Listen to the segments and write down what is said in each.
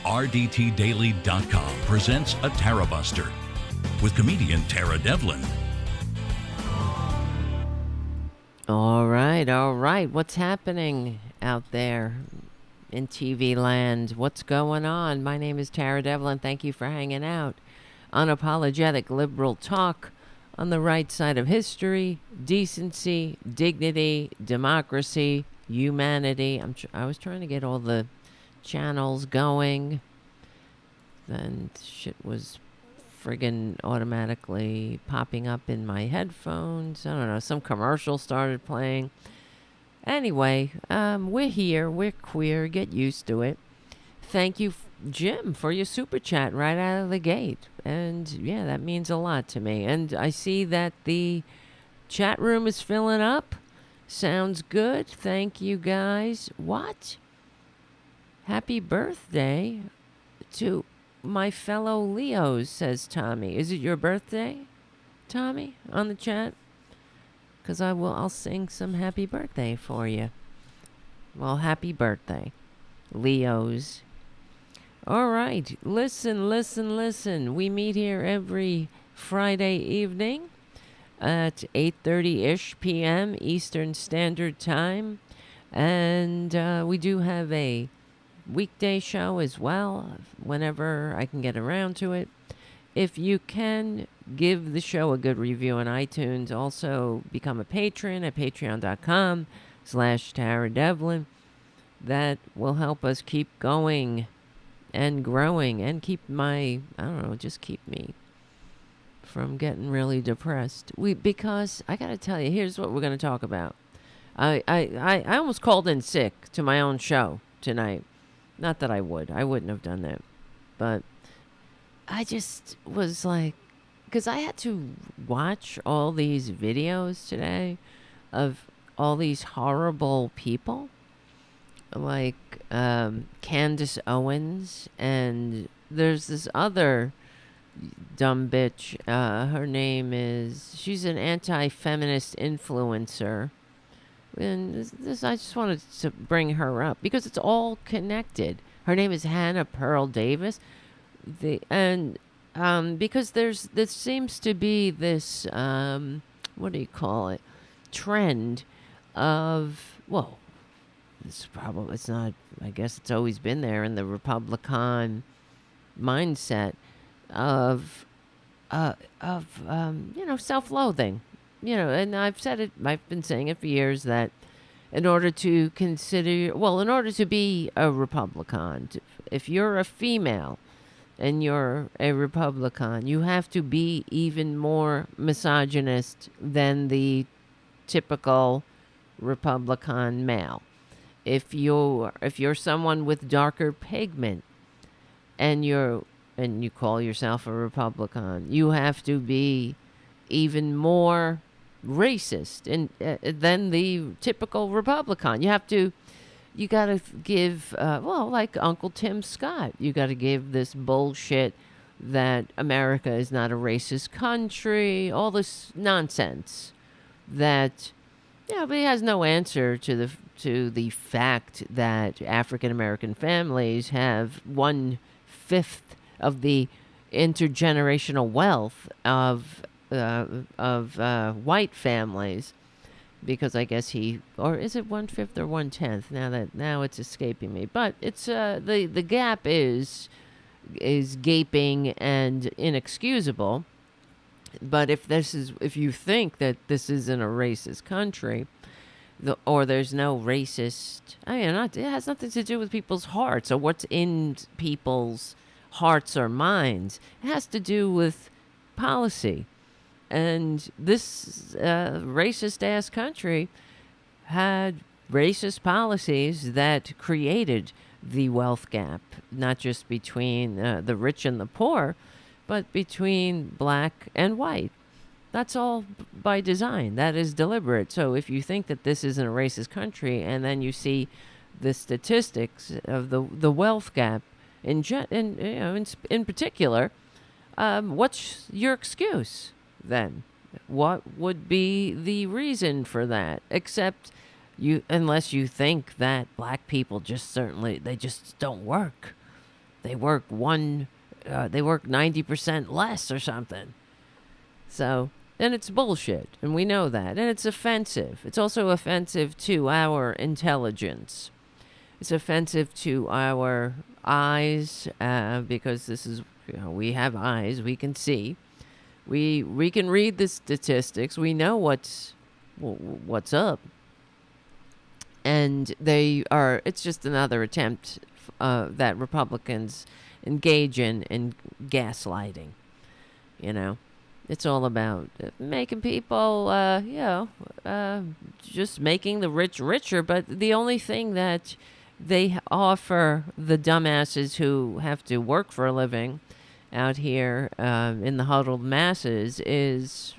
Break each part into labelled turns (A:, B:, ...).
A: RDTDaily.com presents a Tarabuster with comedian Tara Devlin.
B: All right. What's happening out there in TV land? What's going on? My name is Tara Devlin. Thank you for hanging out. Unapologetic liberal talk on the right side of history, decency, dignity, democracy, humanity. I was trying to get all the channels going. Then shit was friggin' automatically popping up in my headphones. I don't know, some commercial started playing. Anyway, we're here, we're queer, get used to it. Thank you, Jim, for your super chat right out of the gate. And yeah, that means a lot to me. And I see that the chat room is filling up. Sounds good. Thank you, guys. What? Happy birthday to my fellow Leos, says Tommy. Is it your birthday, Tommy, on the chat? Because I'll sing some happy birthday for you. Well, happy birthday, Leos. All right, listen. We meet here every Friday evening at 8:30-ish p.m. Eastern Standard Time. And we do have a weekday show as well, whenever I can get around to it. If you can, give the show a good review on iTunes. Also, become a patron at patreon.com/Tara Devlin. That will help us keep going and growing and keep keep me from getting really depressed. Because I gotta tell you, here's what we're gonna talk about. I almost called in sick to my own show tonight. Not that I wouldn't have done that. But I just was like, because I had to watch all these videos today of all these horrible people. Like Candace Owens. And there's this other dumb bitch. Her name she's an anti-feminist influencer. And this, I just wanted to bring her up because it's all connected. Her name is Hannah Pearl Davis. Because there seems to be this, trend of, it's not, I guess it's always been there in the Republican mindset of self-loathing. And I've said it, I've been saying it for years that in order to be a Republican, if you're a female and you're a Republican, you have to be even more misogynist than the typical Republican male. If you're someone with darker pigment and you call yourself a Republican, you have to be even more racist than the typical Republican. You got to give, like Uncle Tim Scott, you got to give this bullshit that America is not a racist country, all this nonsense that, but he has no answer to the fact that African American families have 1/5 of the intergenerational wealth of white families, because I guess or is it 1/5 or 1/10? Now it's escaping me, but it's the gap is gaping and inexcusable. But if you think that this isn't a racist country, or there's no racist, it has nothing to do with people's hearts or what's in people's hearts or minds. It has to do with policy. And this racist-ass country had racist policies that created the wealth gap, not just between the rich and the poor, but between black and white. That's all by design. That is deliberate. So if you think that this isn't a racist country, and then you see the statistics of the wealth gap in particular, what's your excuse then? What would be the reason for that? Except unless you think that black people they just don't work. they work 90% less or something. So, and it's bullshit, and we know that, and it's offensive. It's also offensive to our intelligence. It's offensive to our eyes, because this is, we have eyes, we can see. We can read the statistics. We know what's up. And it's just another attempt that Republicans engage in gaslighting. It's all about making people, just making the rich richer. But the only thing that they offer the dumbasses who have to work for a living out here in the huddled masses is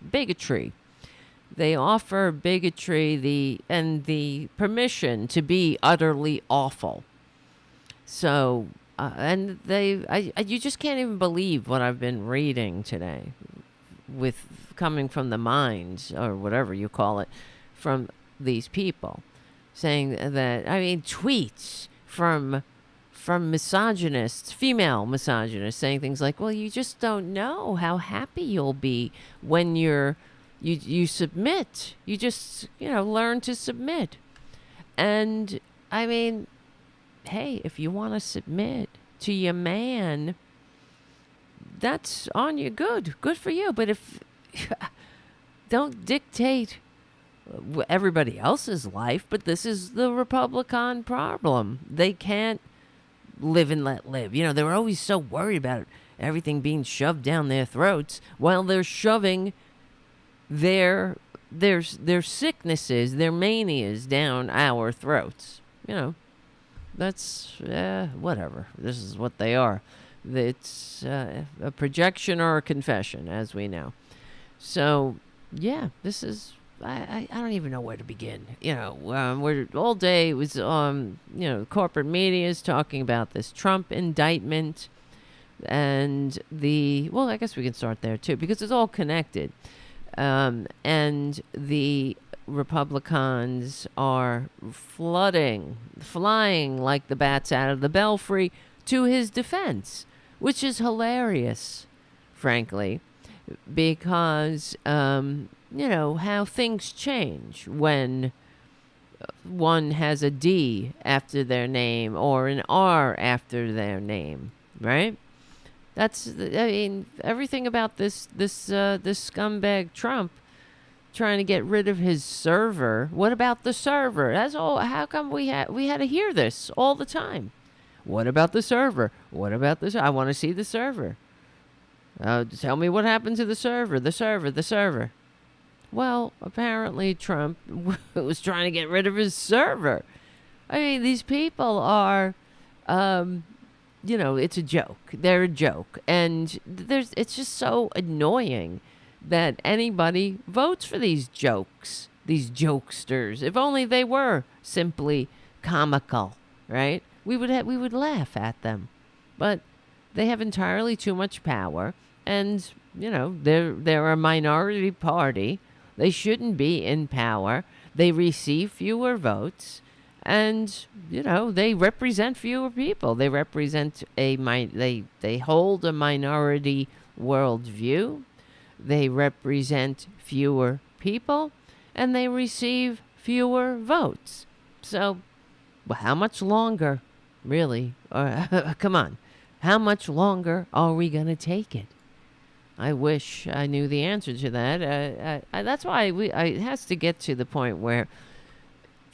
B: bigotry. They offer bigotry the permission to be utterly awful. So, and you just can't even believe what I've been reading today, with coming from the minds, or whatever you call it, from these people, saying that, tweets from misogynists, female misogynists, saying things like, well, you just don't know how happy you'll be when you submit. You just, learn to submit. And, hey, if you want to submit to your man, that's on you. Good for you. But if don't dictate everybody else's life. But this is the Republican problem. They can't live and let live. They were always so worried about everything being shoved down their throats, while they're shoving their sicknesses, their manias down our throats. That's whatever. This is what they are. It's a projection or a confession, as we know. So, yeah, this is. I don't even know where to begin. We're all day it was corporate media is talking about this Trump indictment, and I guess we can start there too, because it's all connected. And the Republicans are flying like the bats out of the belfry to his defense, which is hilarious, frankly, because, how things change when one has a D after their name or an R after their name, right? That's, everything about this scumbag Trump trying to get rid of his server. What about the server? That's all. How come we had to hear this all the time? What about the server? What about this? I want to see the server. Tell me what happened to the server. The server. Well, apparently Trump was trying to get rid of his server. These people are, it's a joke. They're a joke. And it's just so annoying that anybody votes for these jokes, these jokesters. If only they were simply comical, right? We would laugh at them. But they have entirely too much power, and they're a minority party. They shouldn't be in power. They receive fewer votes, and they represent fewer people. They represent they hold a minority worldview. They represent fewer people, and they receive fewer votes. So, how much longer, really? Come on. How much longer are we going to take it? I wish I knew the answer to that. That's why it has to get to the point where,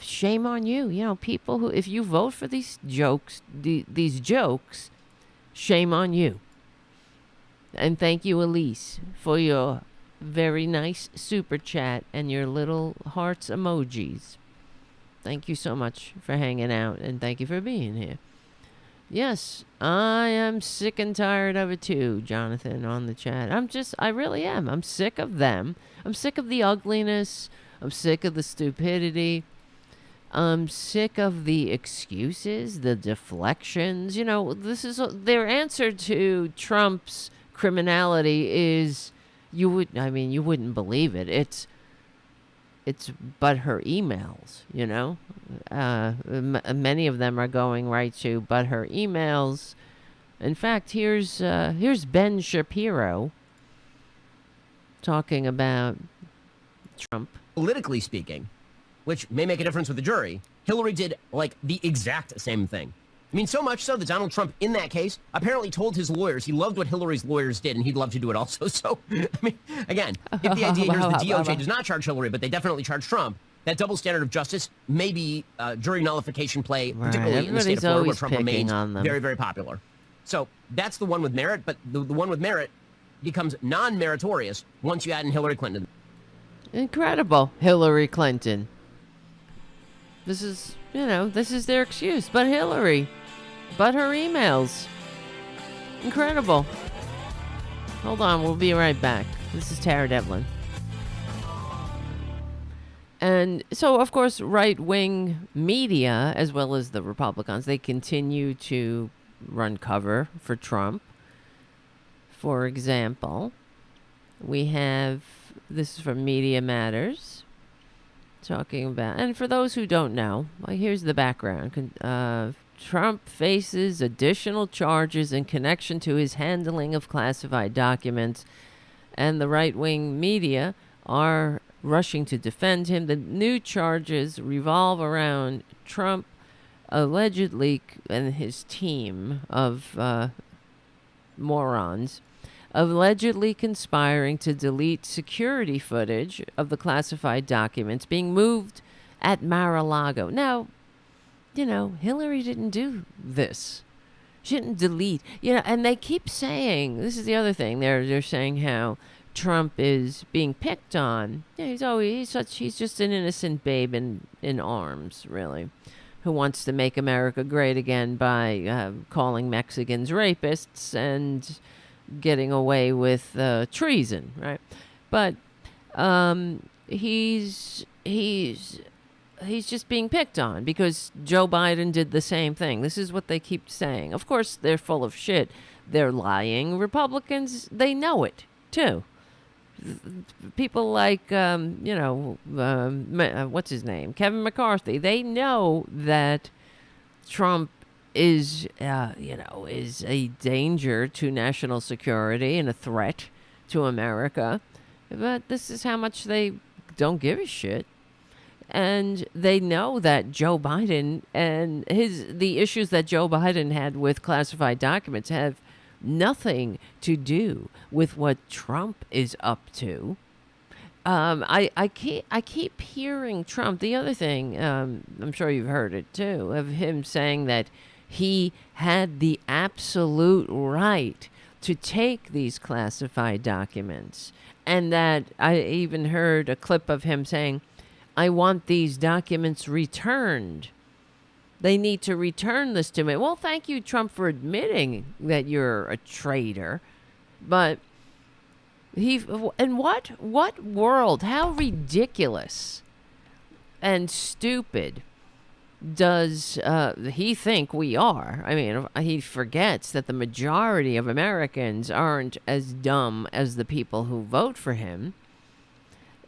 B: shame on you. People who, if you vote for these jokes, these jokes, shame on you. And thank you, Elise, for your very nice super chat and your little hearts emojis. Thank you so much for hanging out, and thank you for being here. Yes, I am sick and tired of it too, Jonathan, on the chat. I really am. I'm sick of them. I'm sick of the ugliness. I'm sick of the stupidity. I'm sick of the excuses, the deflections. This is their answer to Trump's criminality is, you wouldn't believe it. It's but her emails, you know. Many of them are going right to but her emails. In fact, here's Ben Shapiro talking about Trump.
C: Politically speaking, which may make a difference with the jury, Hillary did like the exact same thing. I mean, so much so that Donald Trump, in that case, apparently told his lawyers he loved what Hillary's lawyers did, and he'd love to do it also. So, I mean, again, if the idea here is the DOJ does not charge Hillary, but they definitely charge Trump, that double standard of justice may be jury nullification play, particularly in the state of Florida, where Trump remains very, very popular. So that's the one with merit, but the one with merit becomes non-meritorious once you add in Hillary Clinton.
B: Incredible, Hillary Clinton. This is their excuse. But Hillary, but her emails. Incredible. Hold on, we'll be right back. This is Tara Devlin. And so, of course, right-wing media, as well as the Republicans, they continue to run cover for Trump. For example, we have, this is from Media Matters, talking about, and for those who don't know, well, here's the background. Trump faces additional charges in connection to his handling of classified documents, and the right-wing media are rushing to defend him. The new charges revolve around Trump allegedly, and his team of morons, allegedly conspiring to delete security footage of the classified documents being moved at Mar-a-Lago. Now, you know, Hillary didn't do this. She didn't delete. You know, and they keep saying, this is the other thing, they're saying how Trump is being picked on. Yeah, he's just an innocent babe in arms, really, who wants to make America great again by calling Mexicans rapists and getting away with treason, right? But he's just being picked on because Joe Biden did the same thing. This is what they keep saying. Of course, they're full of shit. They're lying. Republicans, they know it, too. People like, what's his name? Kevin McCarthy. They know that Trump is a danger to national security and a threat to America. But this is how much they don't give a shit. And they know that Joe Biden and the issues that Joe Biden had with classified documents have nothing to do with what Trump is up to. I keep hearing Trump. The other thing, I'm sure you've heard it too, of him saying that he had the absolute right to take these classified documents, and that I even heard a clip of him saying, "I want these documents returned. They need to return this to me." Well, thank you, Trump, for admitting that you're a traitor. But in what world, how ridiculous and stupid does he think we are? I mean, he forgets that the majority of Americans aren't as dumb as the people who vote for him.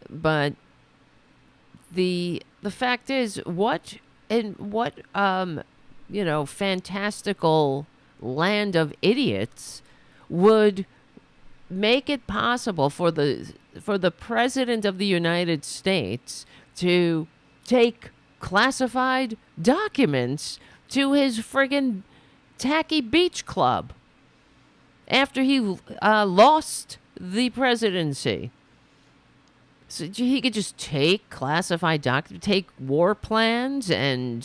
B: But the fact is, what fantastical land of idiots would make it possible for the president of the United States to take classified documents to his friggin' tacky beach club after he lost the presidency? So he could just take classified documents, take war plans and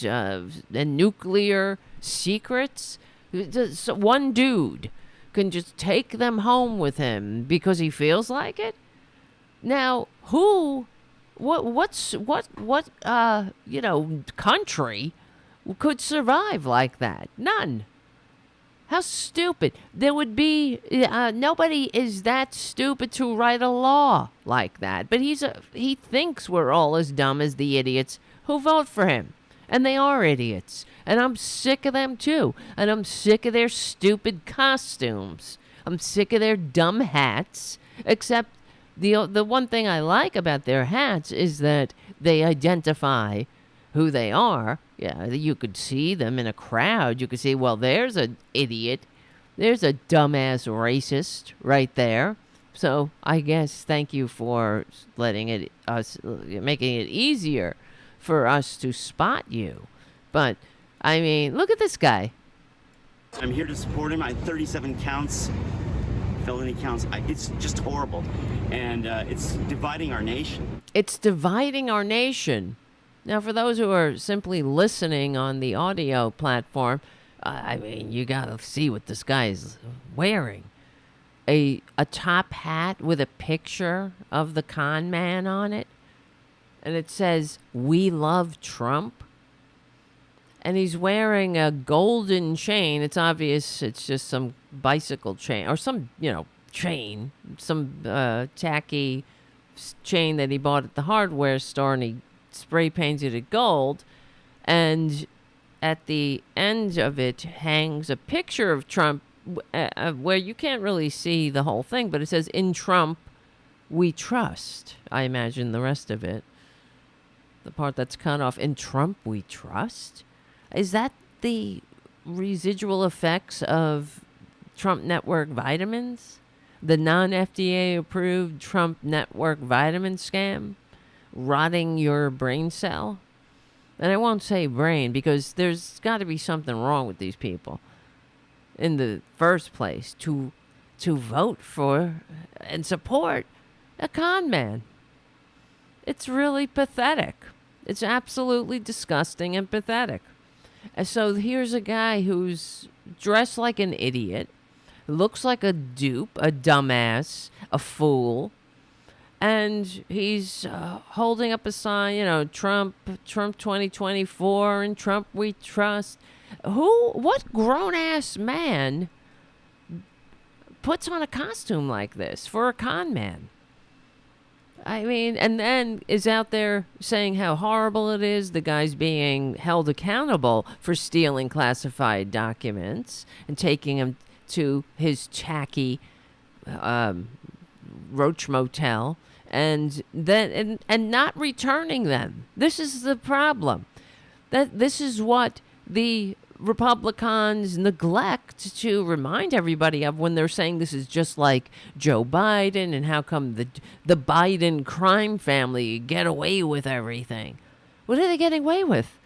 B: nuclear secrets. So one dude can just take them home with him because he feels like it. Now, what country could survive like that? None. How stupid. There would be, nobody is that stupid to write a law like that. But he thinks we're all as dumb as the idiots who vote for him. And they are idiots. And I'm sick of them too. And I'm sick of their stupid costumes. I'm sick of their dumb hats. Except The one thing I like about their hats is that they identify who they are. Yeah, you could see them in a crowd. You could see, well, there's an idiot. There's a dumbass racist right there. So I guess thank you for letting it us making it easier for us to spot you. But I mean, look at this guy.
D: I'm here to support him. I had 37 counts, felony counts. It's just horrible, and it's dividing our nation.
B: It's dividing our nation. Now, for those who are simply listening on the audio platform, I mean, you gotta see what this guy is wearing. A top hat with a picture of the con man on it. And it says, "We love Trump." And he's wearing a golden chain. It's obvious it's just some bicycle chain or some, chain. Some tacky chain that he bought at the hardware store, and he spray painted it gold. And at the end of it hangs a picture of Trump where you can't really see the whole thing, but it says, "In Trump, we trust." I imagine the rest of it, the part that's cut off, "In Trump, we trust." Is that the residual effects of Trump Network vitamins? The non-FDA approved Trump Network vitamin scam? Rotting your brain cell? And I won't say brain because there's got to be something wrong with these people in the first place to vote for and support a con man. It's really pathetic. It's absolutely disgusting and pathetic. And so here's a guy who's dressed like an idiot, looks like a dupe, a dumbass, a fool, and he's holding up a sign, Trump 2024 and Trump we trust. What grown-ass man puts on a costume like this for a con man? I mean, and then is out there saying how horrible it is. The guy's being held accountable for stealing classified documents and taking them to his tacky roach motel and then and not returning them. This is the problem. This is what the Republicans neglect to remind everybody of when they're saying this is just like Joe Biden and how come the Biden crime family get away with everything. What are they getting away with?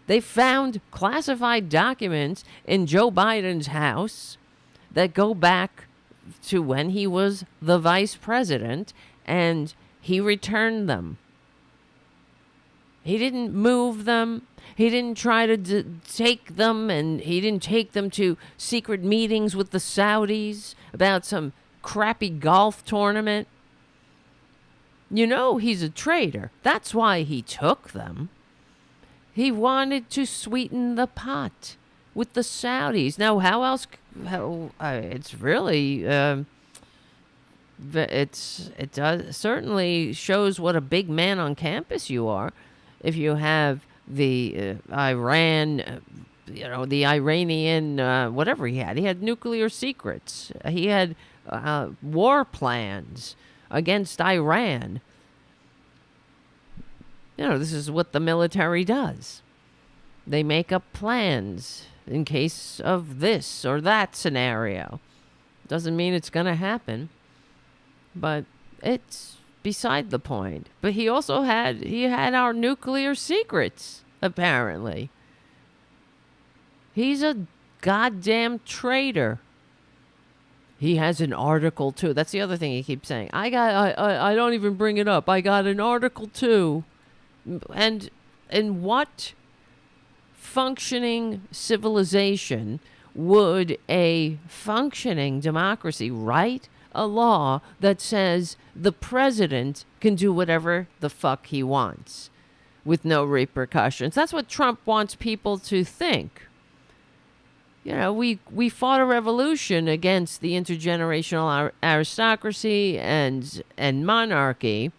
B: They found classified documents in Joe Biden's house that go back to when he was the vice president, and he returned them. He didn't move them. He didn't try to take them, and he didn't take them to secret meetings with the Saudis about some crappy golf tournament. He's a traitor. That's why he took them. He wanted to sweeten the pot with the Saudis. Now, how else? It's really it does certainly shows what a big man on campus you are if you have the Iran, the Iranian, whatever he had. He had nuclear secrets. He had war plans against Iran. This is what the military does. They make up plans in case of this or that scenario. Doesn't mean it's going to happen, but it's beside the point. But he also had our nuclear secrets, apparently. He's a goddamn traitor. He has an Article 2. That's the other thing he keeps saying. I don't even bring it up. I got an Article 2. And in what functioning civilization would a functioning democracy write a law that says the president can do whatever the fuck he wants with no repercussions? That's what Trump wants people to think. We fought a revolution against the intergenerational aristocracy and monarchy,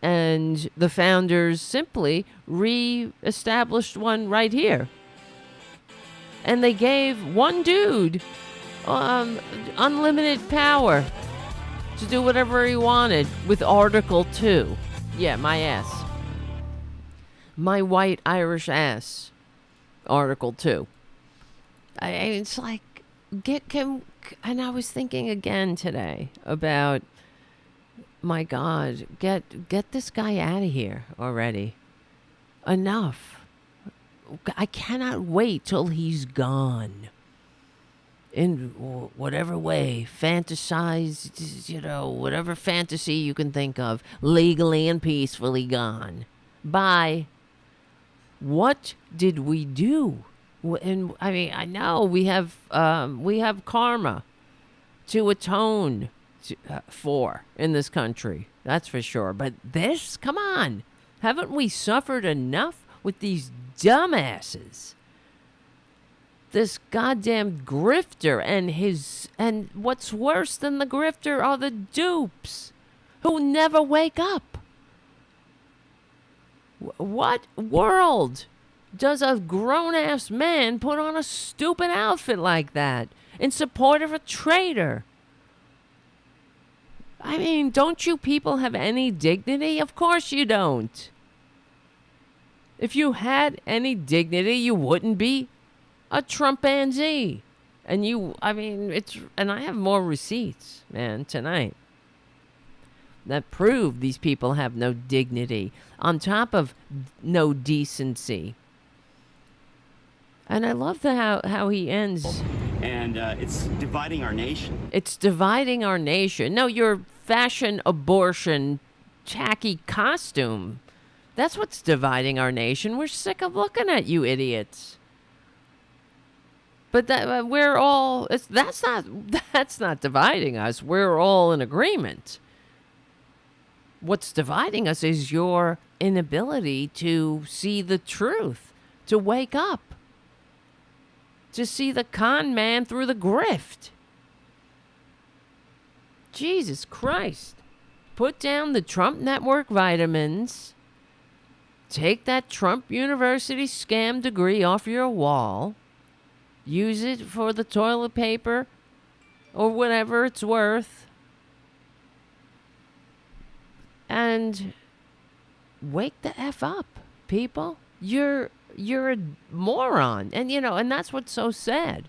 B: and the founders simply re-established one right here. And they gave one dude unlimited power to do whatever he wanted with Article 2. Yeah, my ass. My white Irish ass. Article 2. It's like, and I was thinking again today about, my God, get this guy out of here already. Enough. I cannot wait till he's gone. In whatever way, fantasize, whatever fantasy you can think of, legally and peacefully gone. Bye. What did we do? And I mean, I know we have karma to atone for in this country. That's for sure. But this, come on, haven't we suffered enough with these dumbasses? This goddamn grifter and what's worse than the grifter are the dupes who never wake up. What world does a grown-ass man put on a stupid outfit like that in support of a traitor? I mean, don't you people have any dignity? Of course you don't. If you had any dignity, you wouldn't be a Trumpanzee. And I have more receipts, man, tonight that prove these people have no dignity on top of no decency. And I love how he ends.
D: And it's dividing our nation.
B: It's dividing our nation. No, your fashion abortion tacky costume. That's what's dividing our nation. We're sick of looking at you idiots. But we're all, that's not dividing us. We're all in agreement. What's dividing us is your inability to see the truth, to wake up, to see the con man through the grift. Jesus Christ. Put down the Trump Network vitamins. Take that Trump University scam degree off your wall. Use it for the toilet paper or whatever it's worth. And wake the F up, people. You're a moron. And that's what's so sad.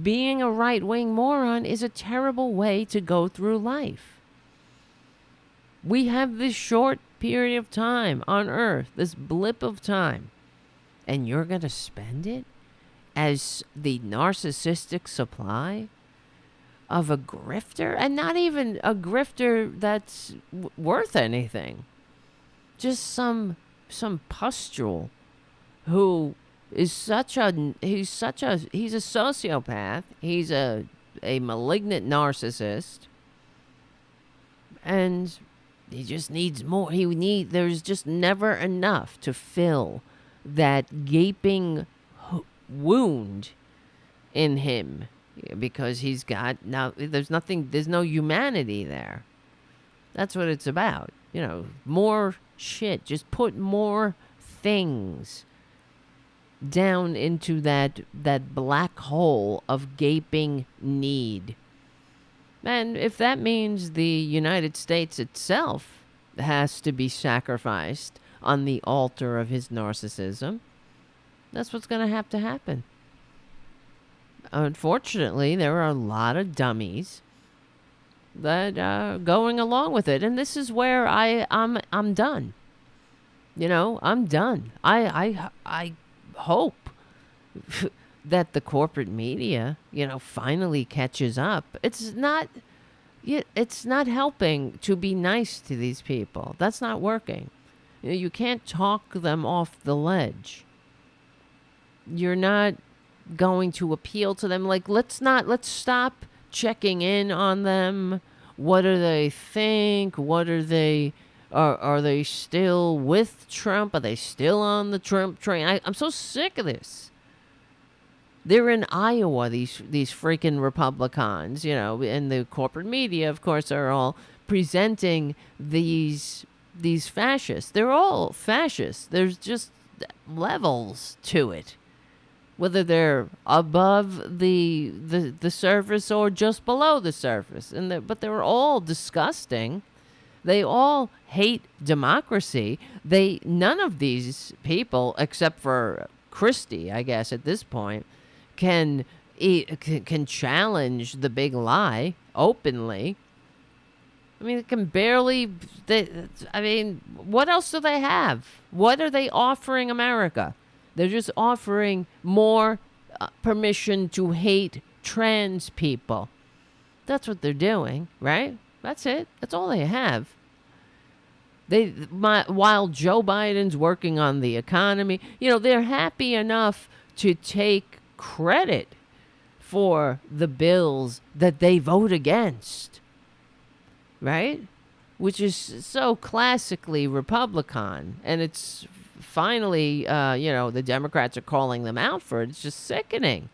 B: Being a right-wing moron is a terrible way to go through life. We have this short period of time on Earth, this blip of time, and you're going to spend it as the narcissistic supply of a grifter, and not even a grifter that's worth anything. Just some pustule who is he's a sociopath. He's a malignant narcissist, and he just needs more. There's just never enough to fill that gaping wound in him, because there's no humanity there. That's what it's about. More shit. Just put more things down into that black hole of gaping need. And if that means the United States itself has to be sacrificed on the altar of his narcissism, that's what's going to happen. Unfortunately, there are a lot of dummies that are going along with it, and this is where I'm done. I'm done. I hope that the corporate media, finally catches up. It's not helping to be nice to these people. That's not working. You can't talk them off the ledge. You're not going to appeal to them. Like, let's stop checking in on them. What do they think? What are they? Are they still with Trump? Are they still on the Trump train? I'm so sick of this. They're in Iowa, these freaking Republicans, and the corporate media, of course, are all presenting these fascists. They're all fascists. There's just levels to it. whether they're above the surface or just below the surface. But they're all disgusting. They all hate democracy. None of these people, except for Christie, I guess at this point, can challenge the big lie openly. I mean, it can barely. What else do they have? What are they offering America? They're just offering more permission to hate trans people. That's what they're doing, right? That's it. That's all they have. While Joe Biden's working on the economy, they're happy enough to take credit for the bills that they vote against. Right? Which is so classically Republican. And it's finally, the Democrats are calling them out for it. It's just sickening.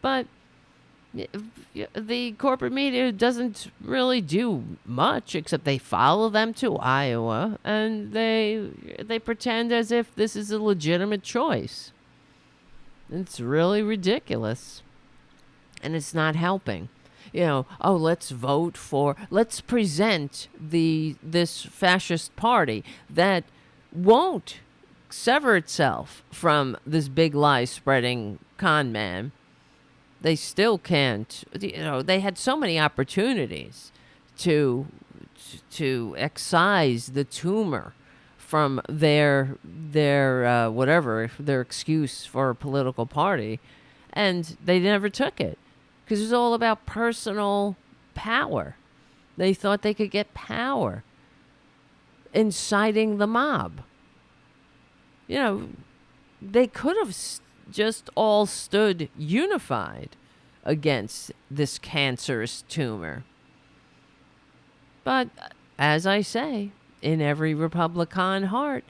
B: But the corporate media doesn't really do much except they follow them to Iowa and they pretend as if this is a legitimate choice. It's really ridiculous. And it's not helping. Let's present this fascist party that won't sever itself from this big lie spreading con man. They still can't. They had so many opportunities to excise the tumor from their excuse for a political party, and they never took it because it was all about personal power. They thought they could get power inciting the mob. They could have just all stood unified against this cancerous tumor. But as I say, in every Republican heart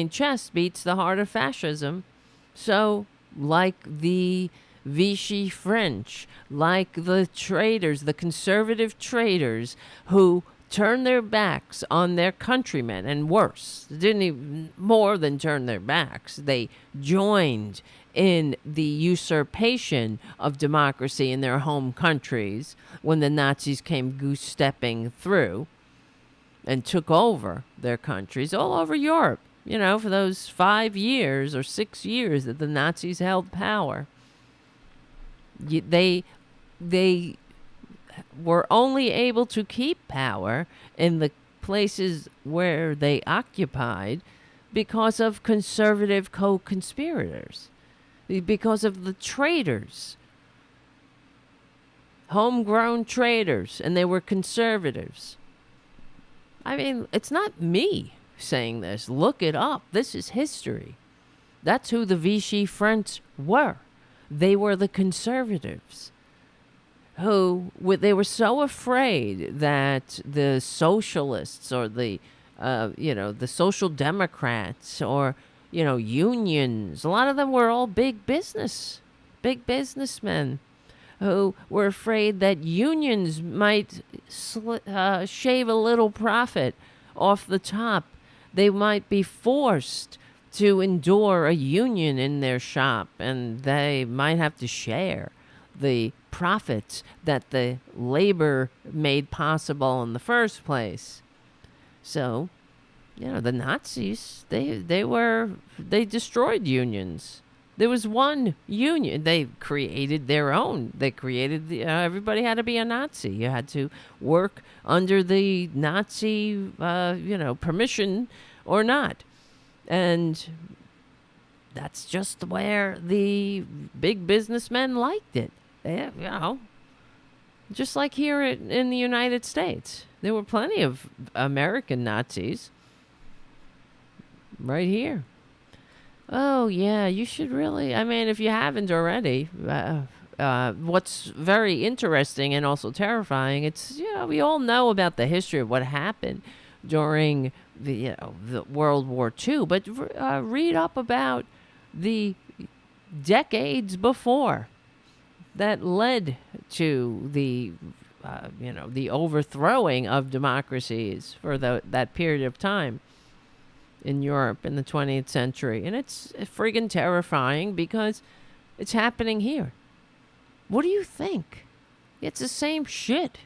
B: chest beats the heart of fascism. So, like the Vichy French, like the traitors, the conservative traitors who turned their backs on their countrymen, and worse, didn't even more than turn their backs. They joined in the usurpation of democracy in their home countries when the Nazis came goose-stepping through and took over their countries all over Europe, for those 5 years or 6 years that the Nazis held power. They were only able to keep power in the places where they occupied because of conservative co-conspirators, because of the traitors, homegrown traitors, and they were conservatives. It's not me saying this. Look it up. This is history. That's who the Vichy French were. They were the conservatives. They were so afraid that the socialists or the social democrats or, unions, a lot of them were all big businessmen who were afraid that unions might shave a little profit off the top. They might be forced to endure a union in their shop, and they might have to share the profits that the labor made possible in the first place. So, the Nazis, they destroyed unions. There was one union. They created their own. They created everybody had to be a Nazi. You had to work under the Nazi, permission or not. And that's just where the big businessmen liked it. Just like here in the United States. There were plenty of American Nazis right here. Oh, yeah, you should really, if you haven't already, what's very interesting and also terrifying, it's, we all know about the history of what happened during the World War II, but read up about the decades before that led to the overthrowing of democracies for that period of time. in Europe in the 20th century. And it's friggin' terrifying because it's happening here. What do you think? It's the same shit.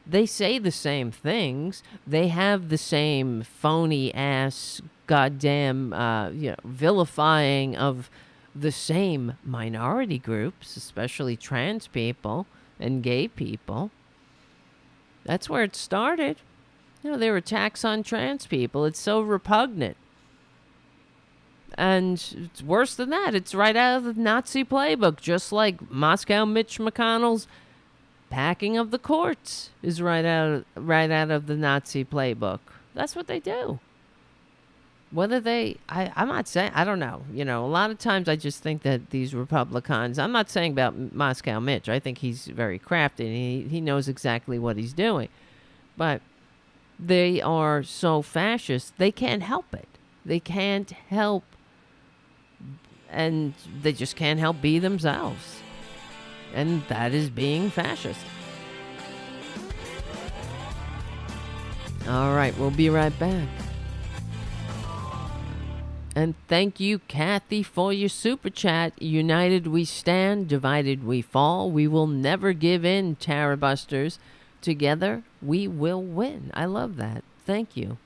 B: They say the same things. They have the same phony ass goddamn vilifying of the same minority groups, especially trans people and gay people. That's where it started. There were attacks on trans people. It's so repugnant. And it's worse than that. It's right out of the Nazi playbook, just like Moscow Mitch McConnell's packing of the courts is right out of the Nazi playbook. That's what they do. Whether I'm not saying, I don't know. A lot of times I just think that these Republicans, I'm not saying about Moscow Mitch. I think he's very crafty and he knows exactly what he's doing. But they are so fascist, they can't help it. They can't help, and they just can't help be themselves. And that is being fascist. All right, we'll be right back. And thank you, Kathy, for your super chat. United we stand, divided we fall. We will never give in, Tarabusters. Together, we will win. I love that. Thank you.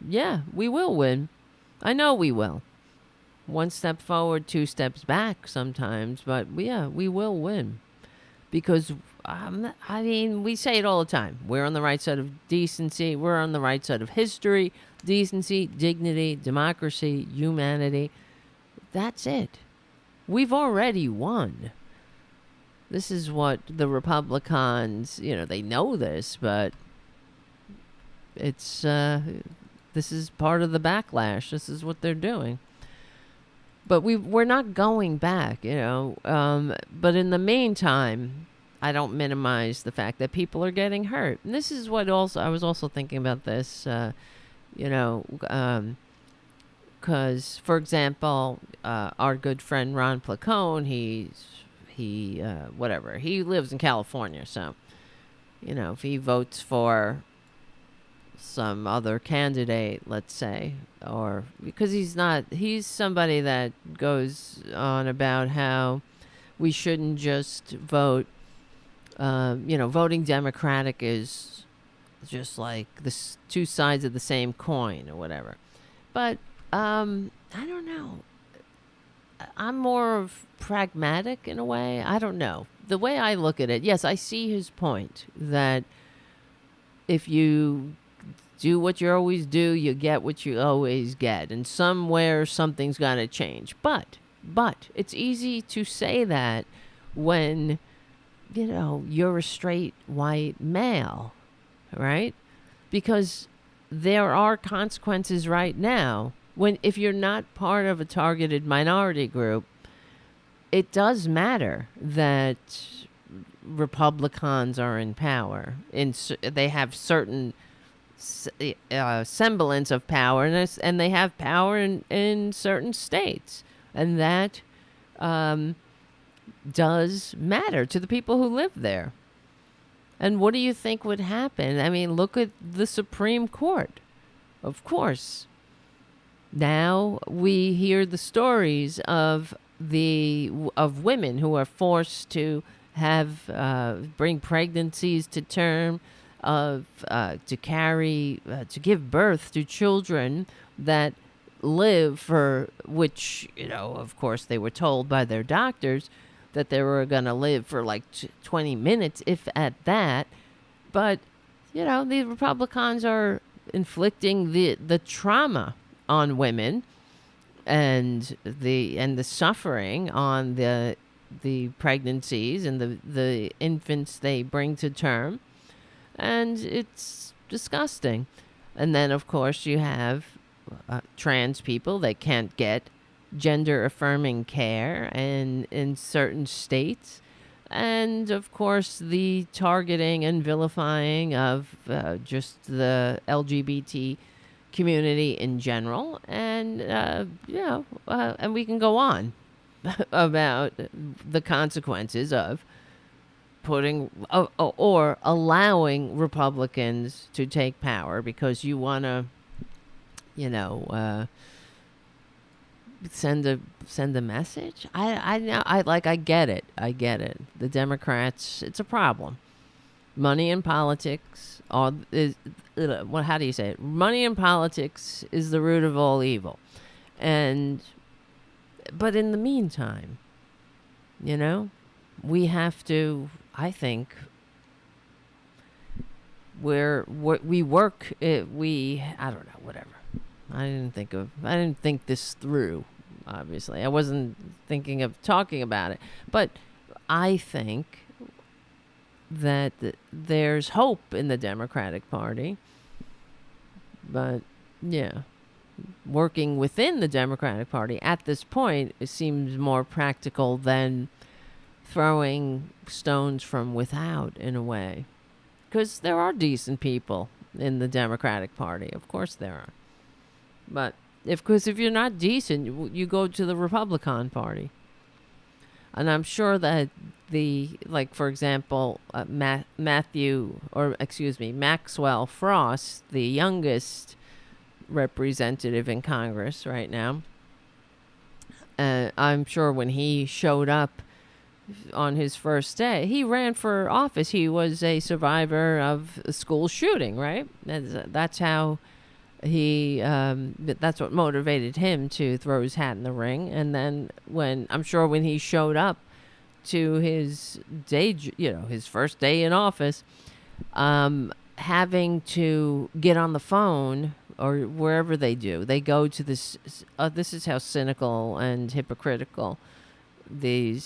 B: Yeah, we will win. I know we will. One step forward, two steps back sometimes, but yeah, we will win. Because, we say it all the time. We're on the right side of decency. We're on the right side of history. Decency, dignity, democracy, humanity. That's it. We've already won. This is what the Republicans, they know this, but it's, this is part of the backlash. This is what they're doing. But we're not going back, but in the meantime, I don't minimize the fact that people are getting hurt. And this is what I was also thinking about this, because, for example, our good friend Ron Placone, he lives in California. So, if he votes for some other candidate, let's say, or because he's somebody that goes on about how we shouldn't just vote, voting Democratic is just like the two sides of the same coin or whatever. But I don't know. I'm more of pragmatic in a way. I don't know. The way I look at it, yes, I see his point that if you do what you always do, you get what you always get. And somewhere something's got to change. But it's easy to say that when, you're a straight white male, right? Because there are consequences right now if you're not part of a targeted minority group. It does matter that Republicans are in power. They have certain semblance of power, and they have power in certain states, and that does matter to the people who live there. And what do you think would happen? I mean, look at the Supreme Court. Of course, now we hear the stories of women who are forced to bring pregnancies to term, to give birth to children that live for which, of course, they were told by their doctors that they were going to live for like 20 minutes, if at that. But, the Republicans are inflicting the trauma on women and the suffering on the pregnancies and the infants they bring to term. And it's disgusting. And then, of course, you have trans people that can't get gender-affirming care in certain states. And, of course, the targeting and vilifying of just the LGBT community in general. And, and we can go on about the consequences of putting or allowing Republicans to take power because you want to, send a message. I get it. The Democrats, it's a problem. Money in politics is how do you say it? Money in politics is the root of all evil. But in the meantime, we have to, I think, I don't know, whatever. I didn't think this through, obviously. I wasn't thinking of talking about it. But I think that there's hope in the Democratic Party. But, yeah, working within the Democratic Party at this point, it seems more practical than throwing stones from without, in a way. Because there are decent people in the Democratic Party. Of course there are. But if you're not decent, you go to the Republican Party. And I'm sure that for example, Maxwell Frost, the youngest representative in Congress right now, I'm sure when he showed up on his first day, he ran for office. He was a survivor of a school shooting, right? That's how that's what motivated him to throw his hat in the ring. And then when he showed up to his his first day in office, having to get on the phone or wherever they go to this is how cynical and hypocritical the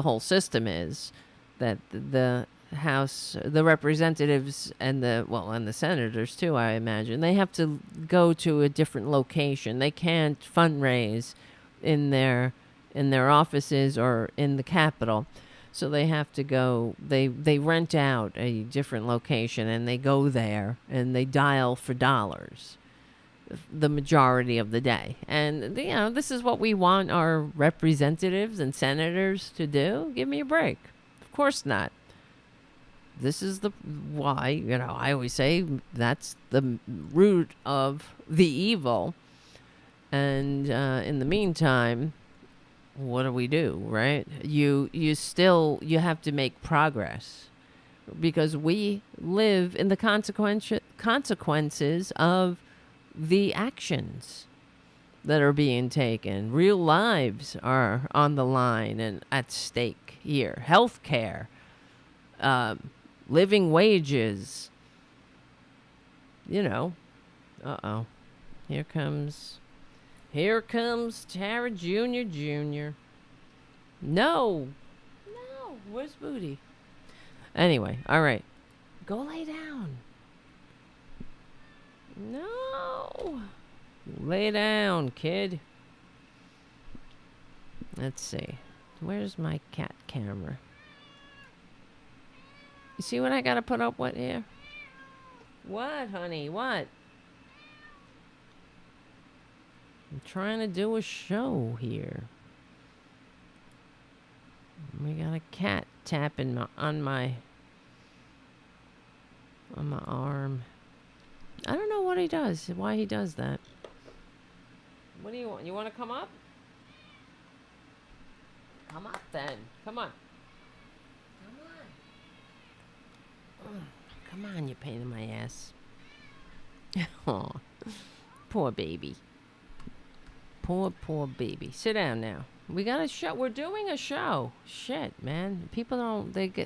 B: whole system is, that the House, the representatives and the senators too, I imagine, they have to go to a different location. They can't fundraise in their offices or in the Capitol. So they have to go, they rent out a different location and they go there and they dial for dollars the majority of the day. And, this is what we want our representatives and senators to do? Give me a break. Of course not. This is why, I always say that's the root of the evil. And in the meantime, what do, right? You have to make progress, because we live in the consequences of the actions that are being taken. Real lives are on the line and at stake here. Health care, living wages. Uh-oh. Here comes Tara Jr. No, where's Booty? Anyway, all right. Go lay down. No. Lay down, kid. Let's see. Where's my cat camera? You see what I gotta put up with here? What, honey? What? I'm trying to do a show here. We got a cat tapping on my arm. I don't know what he does, why he does that. What do you want? You want to come up? Come up then. Come on. Come on, you pain in my ass. Oh, poor baby. Poor baby. Sit down now. We got a show. We're doing a show. Shit, man.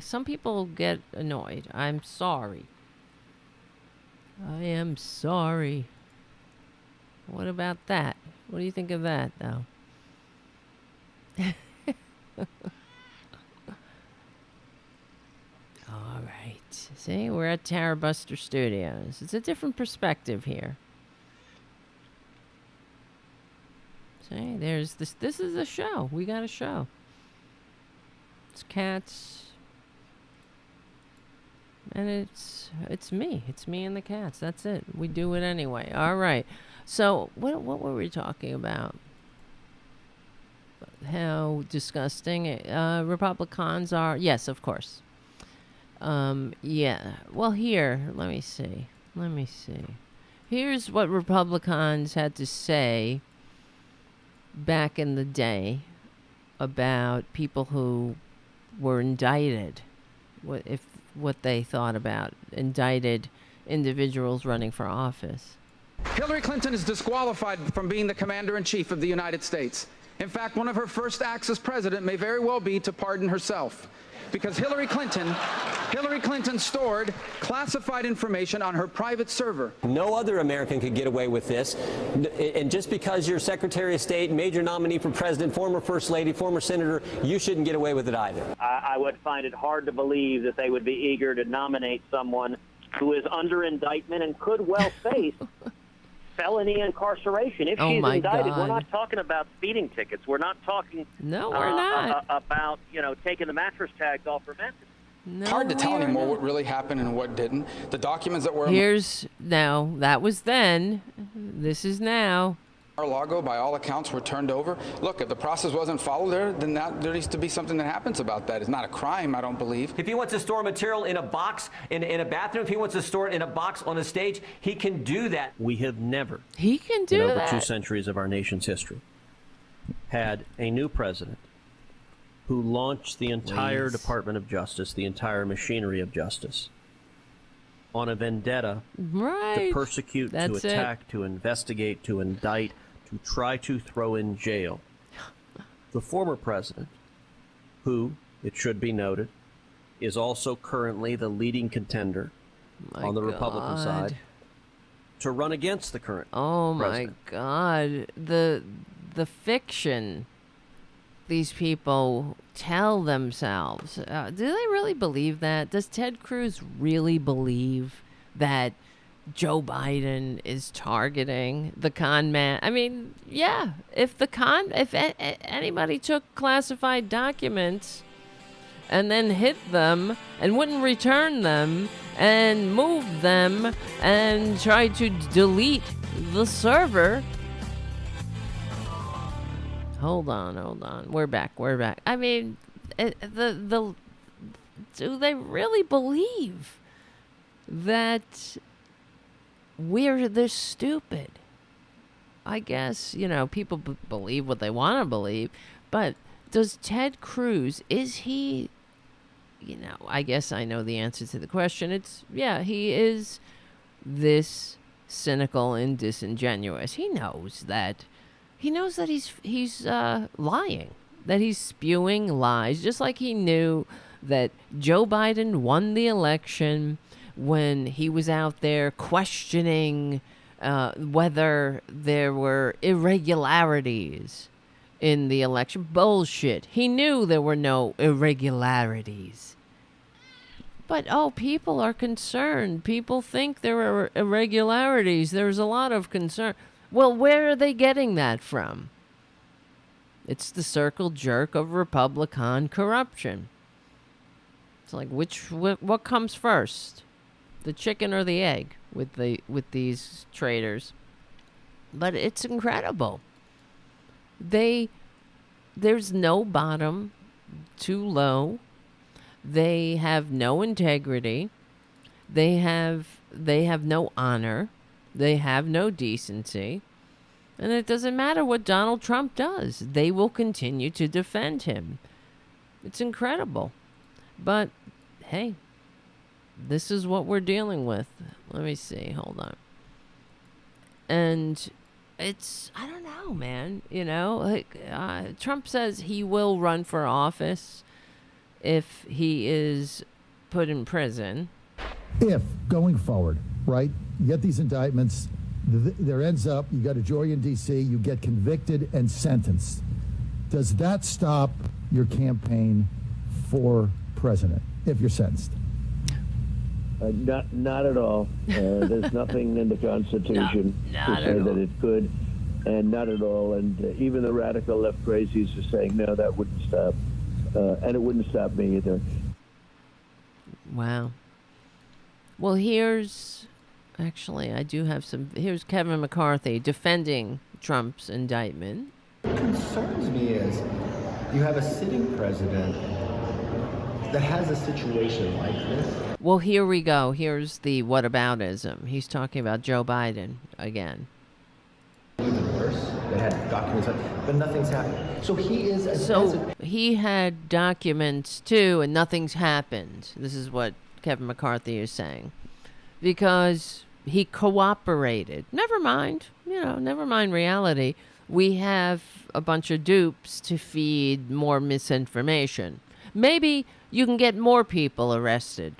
B: Some people get annoyed. I'm sorry. I am sorry. What about that? What do you think of that, though? All right. See, we're at Tarabuster Studios. It's a different perspective here. See, there's this. This is a show. We got a show. It's cats. And it's me. It's me and the cats. That's it. We do it anyway. All right. So what were we talking about? How disgusting Republicans are. Yes, of course. Yeah. Well, here, let me see. Here's what Republicans had to say back in the day about people who were indicted, what they thought about indicted individuals running for office.
E: Hillary Clinton is disqualified from being the commander-in-chief of the United States. In fact, one of her first acts as president may very well be to pardon herself, because Hillary Clinton stored classified information on her private server.
F: No other American could get away with this. And just because you're Secretary of State, major nominee for president, former First Lady, former senator, you shouldn't get away with it either.
G: I would find it hard to believe that they would be eager to nominate someone who is under indictment and could well face felony incarceration. If she's indicted,
B: God.
G: We're not talking about speeding tickets. We're not talking
B: No, we're not.
G: About, taking the mattress tags off her mattress.
B: No,
E: It's hard to tell
B: we're
E: anymore
B: not.
E: what really happened and what didn't. The documents that were
B: That was then. This is now.
E: Mar-a-Lago, by all accounts, were turned over. Look, if the process wasn't followed then there needs to be something that happens about that. It's not a crime, I don't believe.
F: If he wants to store material in a box, in a bathroom, if he wants to store it in a box on a stage, he can do that.
H: We have never,
B: He can do
H: in over
B: that.
H: 2 centuries of our nation's history, had a new president who launched the entire Department of Justice, the entire machinery of justice, on a vendetta
B: Right.
H: to persecute,
B: That's
H: to attack, to investigate, to indict, to try to throw in jail the former president, who, it should be noted, is also currently the leading contender on the Republican side to run against the current president.
B: My God. The fiction these people tell themselves. Do they really believe that? Does Ted Cruz really believe that Joe Biden is targeting the con man? I mean, yeah, if anybody took classified documents and then hid them and wouldn't return them and moved them and tried to delete the server. Hold on. We're back. I mean, do they really believe that we're this stupid? I guess, people believe what they want to believe, but does Ted Cruz, is he, I guess I know the answer to the question. He is this cynical and disingenuous. He knows that he's lying, that he's spewing lies, just like he knew that Joe Biden won the election when he was out there questioning whether there were irregularities in the election. Bullshit. He knew there were no irregularities. But, people are concerned. People think there are irregularities. There's a lot of concern. Well, where are they getting that from? It's the circle jerk of Republican corruption. It's like, what comes first? The chicken or the egg with these traitors? But it's incredible. There's no bottom too low. They have no integrity. They have no honor. They have no decency. And it doesn't matter what Donald Trump does. They will continue to defend him. It's incredible. But, hey, this is what we're dealing with. Let me see. Hold on. And it's, I don't know, man. Trump says he will run for office if he is put in prison.
I: If, going forward, right, you get these indictments, there ends up, you got a jury in D.C., you get convicted and sentenced. Does that stop your campaign for president if you're sentenced?
J: Not at all. There's nothing in the Constitution to say that it could, and not at all. And even the radical left crazies are saying, no, that wouldn't stop. And it wouldn't stop me either.
B: Wow. Well, here's Kevin McCarthy defending Trump's indictment.
K: What concerns me is you have a sitting president that has a situation like this.
B: Well, here we go. Here's the whataboutism. He's talking about Joe Biden again.
K: Even worse, that had documents, but nothing's happened. So he is.
B: So he had documents too, and nothing's happened. This is what Kevin McCarthy is saying, because he cooperated. Never mind, never mind reality. We have a bunch of dupes to feed more misinformation. Maybe you can get more people arrested.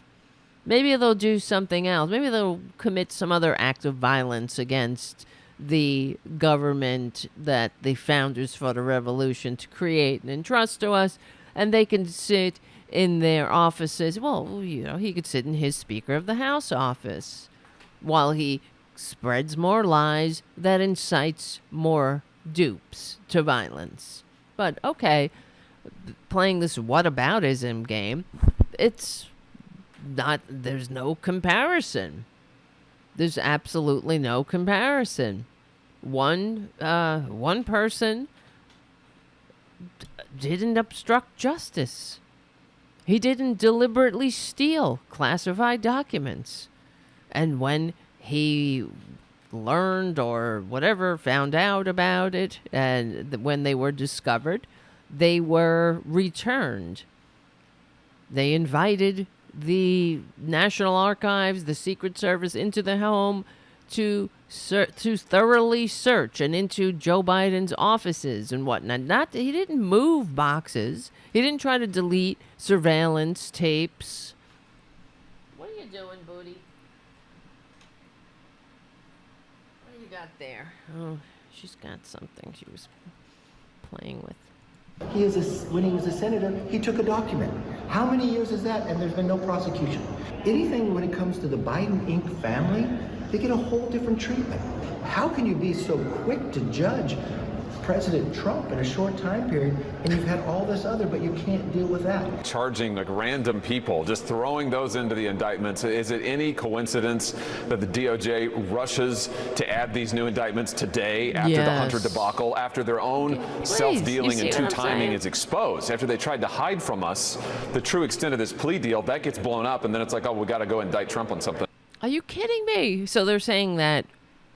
B: Maybe they'll do something else. Maybe they'll commit some other act of violence against the government that the founders fought a revolution to create and entrust to us, and they can sit in their offices. Well, he could sit in his Speaker of the House office while he spreads more lies that incites more dupes to violence. But okay, playing this whataboutism game, there's no comparison. There's absolutely no comparison. One person didn't obstruct justice. He didn't deliberately steal classified documents. And when he learned or whatever, found out about it, and when they were discovered, they were returned. They invited the National Archives, the Secret Service into the home to thoroughly search, and into Joe Biden's offices and whatnot. He didn't move boxes. He didn't try to delete surveillance tapes. What are you doing, Booty? What do you got there? Oh, she's got something she was playing with.
K: When he was a senator, he took a document. How many years is that? And there's been no prosecution. Anything when it comes to the Biden Inc. family, they get a whole different treatment. How can you be so quick to judge President Trump in a short time period, and you've had all this other, but you can't deal with that?
L: Charging like random people, just throwing those into the indictments. Is it any coincidence that the DOJ rushes to add these new indictments today after the Hunter debacle, after their own self-dealing and two-timing is exposed, after they tried to hide from us the true extent of this plea deal? That gets blown up, and then it's like, oh, we got to go indict Trump on something.
B: Are you kidding me? So they're saying that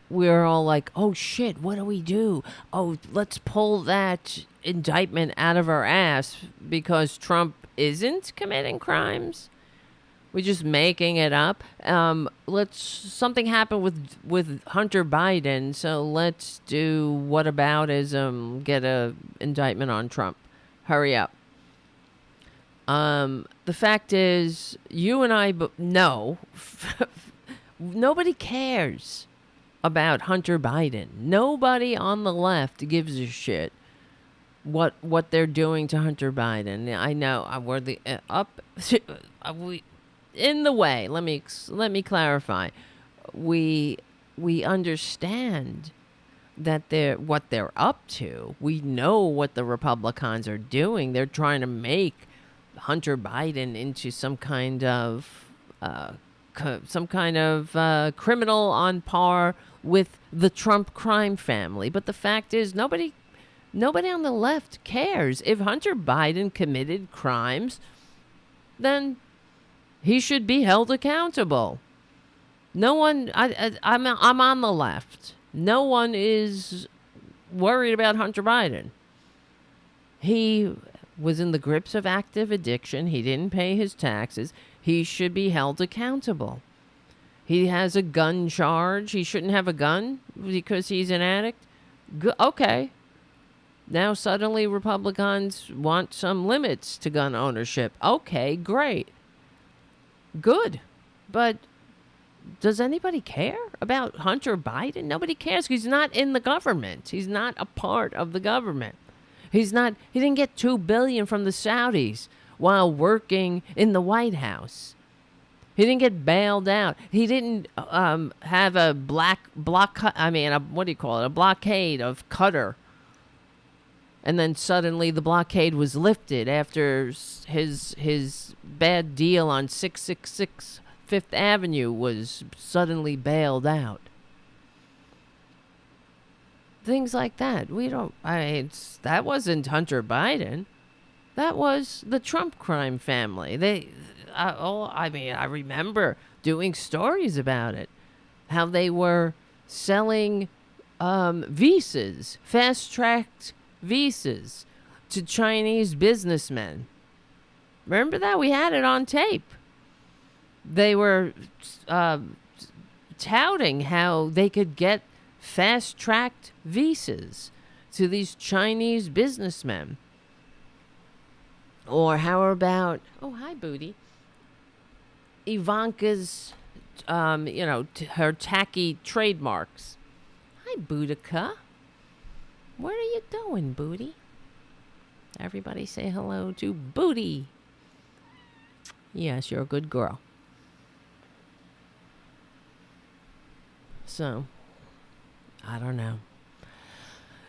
B: we're all like, oh shit, what do we do? Oh, let's pull that indictment out of our ass because Trump isn't committing crimes. We're just making it up. Something happened with Hunter Biden, so let's do whataboutism, get a indictment on Trump. Hurry up. The fact is, you and I know nobody cares about Hunter Biden. Nobody on the left gives a shit what they're doing to Hunter Biden. I know we're the we in the way. Let me clarify. We understand that what they're up to. We know what the Republicans are doing. They're trying to make Hunter Biden into some kind of criminal on par with the Trump crime family. But the fact is, nobody on the left cares. If Hunter Biden committed crimes, then he should be held accountable. No one, I'm on the left. No one is worried about Hunter Biden. He was in the grips of active addiction. He didn't pay his taxes. He should be held accountable. He has a gun charge. He shouldn't have a gun because he's an addict. Okay. Now suddenly Republicans want some limits to gun ownership. Okay, great. Good. But does anybody care about Hunter Biden? Nobody cares. He's not in the government. He's not a part of the government. He didn't get $2 billion from the Saudis while working in the White House. He didn't get bailed out. He didn't have a blockade of Qatar. And then suddenly the blockade was lifted after his bad deal on 666 Fifth Avenue was suddenly bailed out. Things like that. That wasn't Hunter Biden. That was the Trump crime family. I remember doing stories about it. How they were selling visas, fast-tracked visas to Chinese businessmen. Remember that? We had it on tape. They were touting how they could get fast-tracked visas to these Chinese businessmen. Or how about, oh, hi, Booty. Ivanka's, her tacky trademarks. Hi, Boudica. Where are you going, Booty? Everybody say hello to Booty. Yes, you're a good girl. So, I don't know.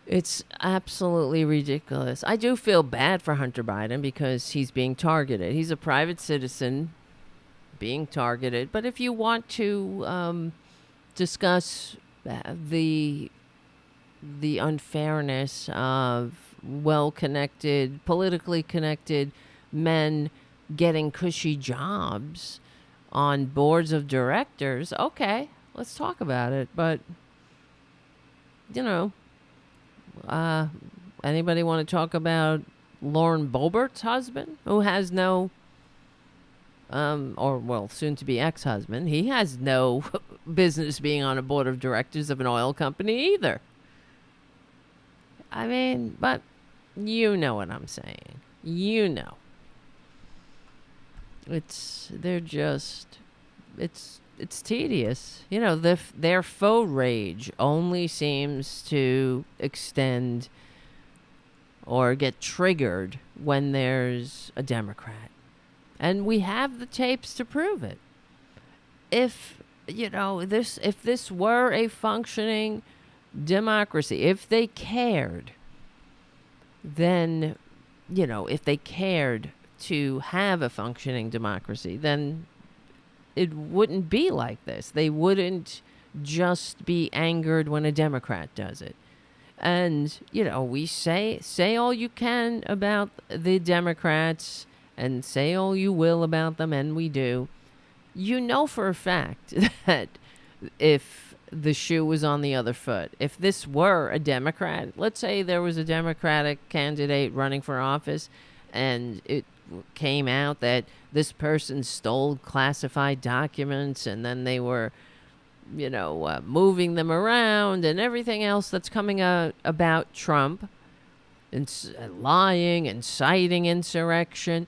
B: It's absolutely ridiculous. I do feel bad for Hunter Biden because he's being targeted. He's a private citizen being targeted. But if you want to discuss the unfairness of well-connected, politically connected men getting cushy jobs on boards of directors, okay, let's talk about it. But, anybody want to talk about Lauren Boebert's husband, who has no, soon to be ex-husband? He has no business being on a board of directors of an oil company either. I mean, but you know what I'm saying. You know. It's tedious. Their faux rage only seems to extend or get triggered when there's a Democrat. And we have the tapes to prove it. If this were a functioning democracy, if they cared, then, if they cared to have a functioning democracy, then it wouldn't be like this. They wouldn't just be angered when a Democrat does it. And, we say all you can about the Democrats and say all you will about them, and we do. You know for a fact that if the shoe was on the other foot, if this were a Democrat, let's say there was a Democratic candidate running for office and it came out that this person stole classified documents and then they were, moving them around and everything else that's coming out about Trump and lying, inciting insurrection,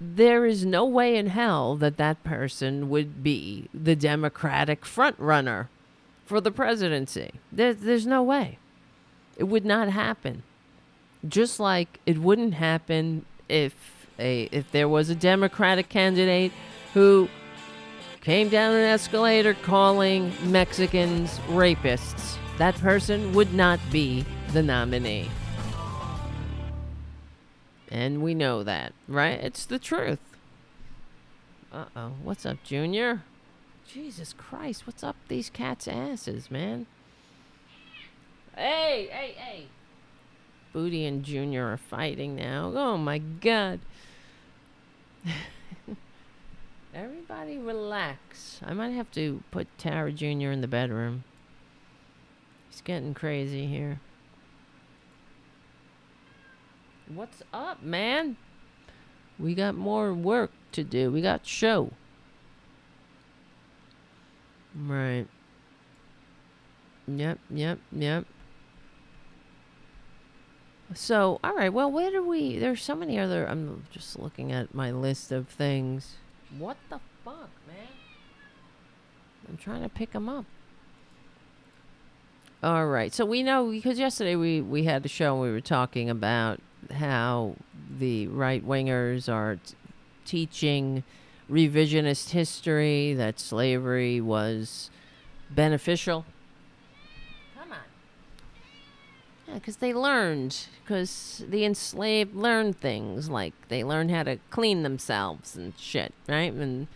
B: there is no way in hell that person would be the Democratic front runner for the presidency. There's no way. It would not happen. Just like it wouldn't happen if there was a Democratic candidate who came down an escalator calling Mexicans rapists. That person would not be the nominee. And we know that, right? It's the truth. Uh-oh. What's up, Junior? Jesus Christ, what's up these cats' asses, man? Hey! Booty and Junior are fighting now. Oh, my God. Everybody relax. I might have to put Tara Jr. in the bedroom. He's getting crazy here. What's up, man? We got more work to do. We got show. Right. Yep. So, all right. Well, where do we... There's so many other... I'm just looking at my list of things. What the fuck, man? I'm trying to pick them up. All right. So we know... Because yesterday we had a show and we were talking about how the right-wingers are teaching revisionist history, that slavery was beneficial. Come on. Yeah, because they learned. Because the enslaved learned things. Like, they learned how to clean themselves and shit, right? And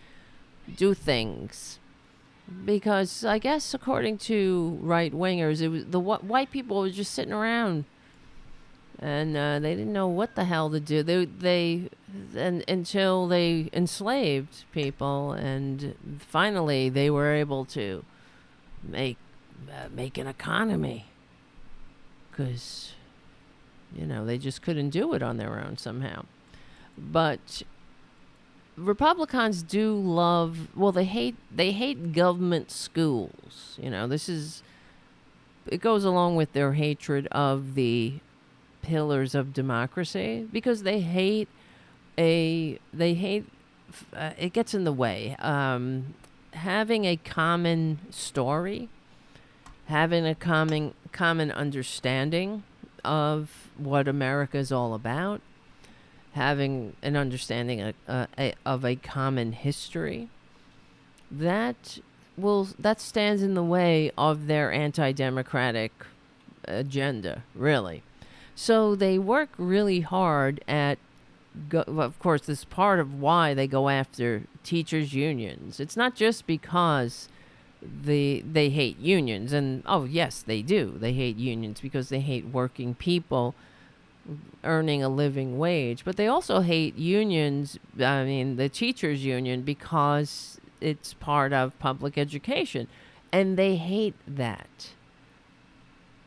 B: do things. Because, I guess, according to right-wingers, it was the white people were just sitting around. And they didn't know what the hell to do. Until they enslaved people, and finally they were able to make make an economy. Because, they just couldn't do it on their own somehow. But Republicans do love, they hate government schools. It goes along with their hatred of the pillars of democracy, because they hate it gets in the way. Having a common story, having a common understanding of what America is all about, having an understanding of a common history, that stands in the way of their anti-democratic agenda, really. So they work really hard at, of course, this is part of why they go after teachers' unions. It's not just because they hate unions, and yes, they do. They hate unions because they hate working people earning a living wage, but they also hate unions, the teachers' union, because it's part of public education, and they hate that.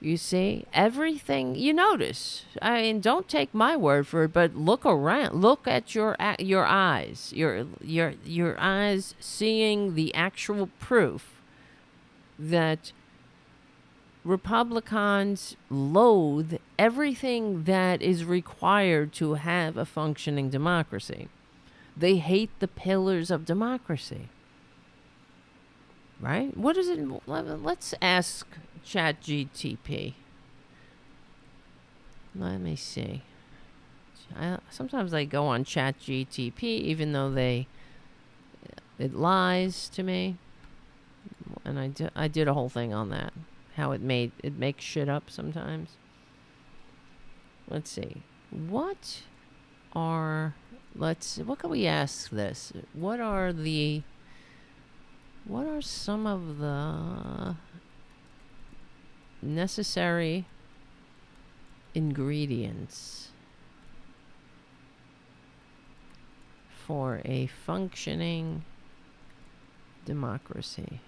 B: You see, everything you notice. Don't take my word for it, but look around. Look at your eyes. Your eyes seeing the actual proof that Republicans loathe everything that is required to have a functioning democracy. They hate the pillars of democracy. Right? What is it? Let's ask ChatGTP. Let me see. Sometimes I go on ChatGTP, even though it lies to me. And I did a whole thing on that. How it makes shit up sometimes. Let's see. What can we ask this? What are some of the necessary ingredients for a functioning democracy?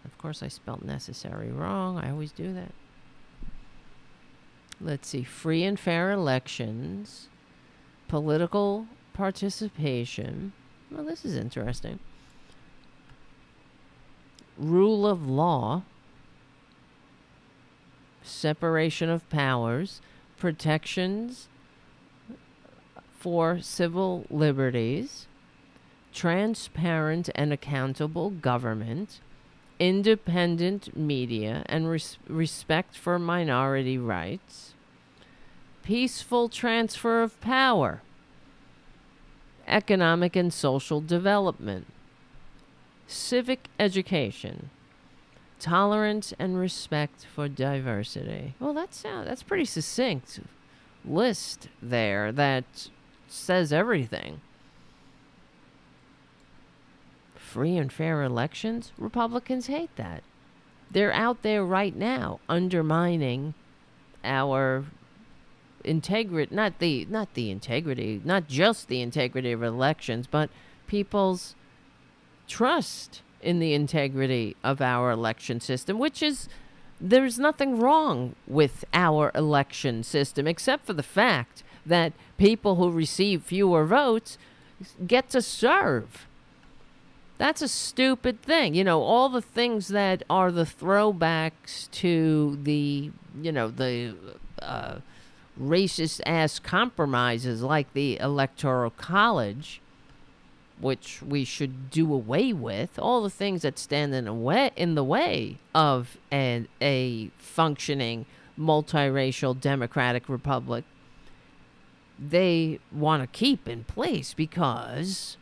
B: Of course, I spelled necessary wrong. I always do that. Let's see. Free and fair elections, political participation. Well, this is interesting. Rule of law, separation of powers, protections for civil liberties, transparent and accountable government, independent media, and respect for minority rights, peaceful transfer of power, economic and social development, civic education, tolerance and respect for diversity. Well, that's pretty succinct list there that says everything. Free and fair elections? Republicans hate that. They're out there right now undermining our integrity, not just the integrity of elections, but people's trust in the integrity of our election system, there's nothing wrong with our election system, except for the fact that people who receive fewer votes get to serve. That's a stupid thing. All the things that are the throwbacks to the racist-ass compromises like the Electoral College, which we should do away with, all the things that stand in the way of a functioning multiracial democratic republic, they want to keep in place because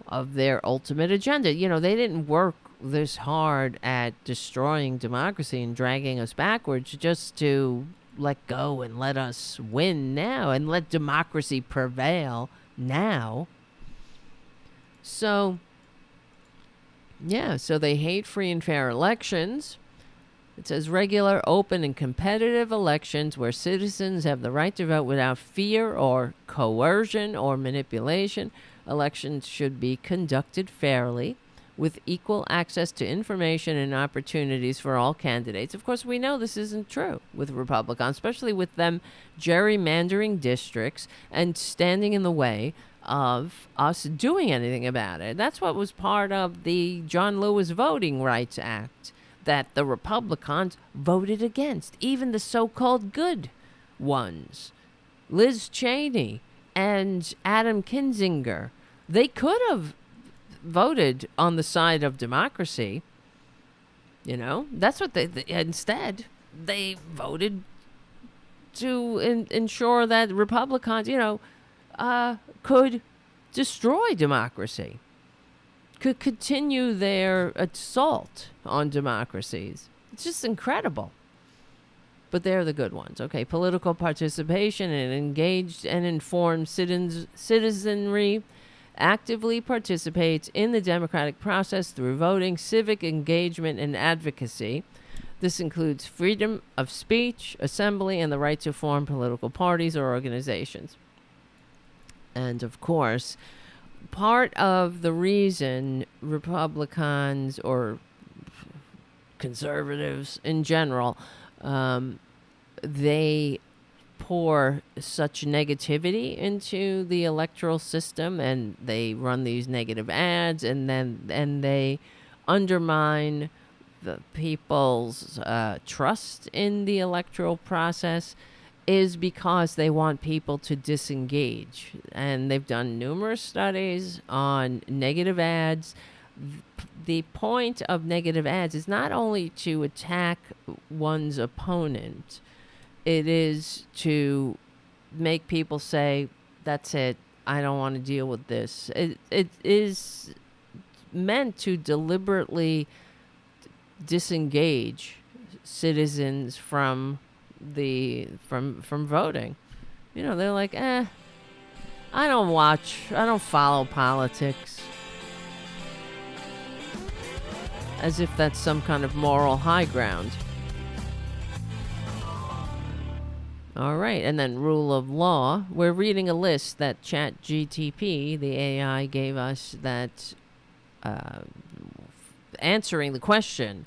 B: of their ultimate agenda. They didn't work this hard at destroying democracy and dragging us backwards just to let go and let us win now and let democracy prevail now. So they hate free and fair elections. It says regular, open, and competitive elections where citizens have the right to vote without fear or coercion or manipulation. Elections should be conducted fairly, with equal access to information and opportunities for all candidates. Of course, we know this isn't true with Republicans, especially with them gerrymandering districts and standing in the way of us doing anything about it. That's what was part of the John Lewis Voting Rights Act that the Republicans voted against, even the so-called good ones. Liz Cheney and Adam Kinzinger, they could have voted on the side of democracy. You know, that's what they instead they voted to ensure that Republicans, could destroy democracy, could continue their assault on democracies. It's just incredible. But they're the good ones. Okay, political participation and engaged and informed citizenry actively participates in the democratic process through voting, civic engagement, and advocacy. This includes freedom of speech, assembly, and the right to form political parties or organizations. And of course, part of the reason Republicans or conservatives in general, they pour such negativity into the electoral system, and they run these negative ads, and they undermine the people's trust in the electoral process, is because they want people to disengage. And they've done numerous studies on negative ads. The point of negative ads is not only to attack one's opponent, it is to make people say, that's it, I don't want to deal with this. It is meant to deliberately disengage citizens from voting. You know, they're like, I don't follow politics. As if that's some kind of moral high ground. All right, and then rule of law. We're reading a list that ChatGTP, the AI, gave us that answering the question,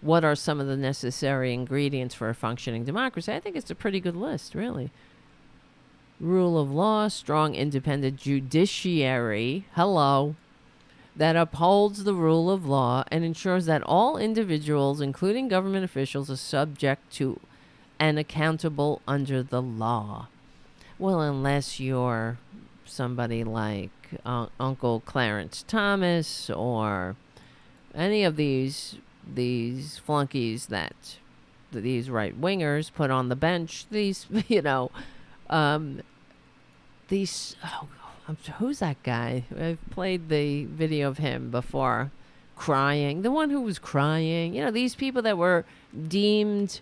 B: what are some of the necessary ingredients for a functioning democracy? I think it's a pretty good list, really. Rule of law, strong independent judiciary, that upholds the rule of law and ensures that all individuals, including government officials, are subject to and accountable under the law. Well, unless you're somebody like Uncle Clarence Thomas or any of these flunkies that these right-wingers put on the bench, who's that guy? I've played the video of him before, crying. The one who was crying. You know, these people that were deemed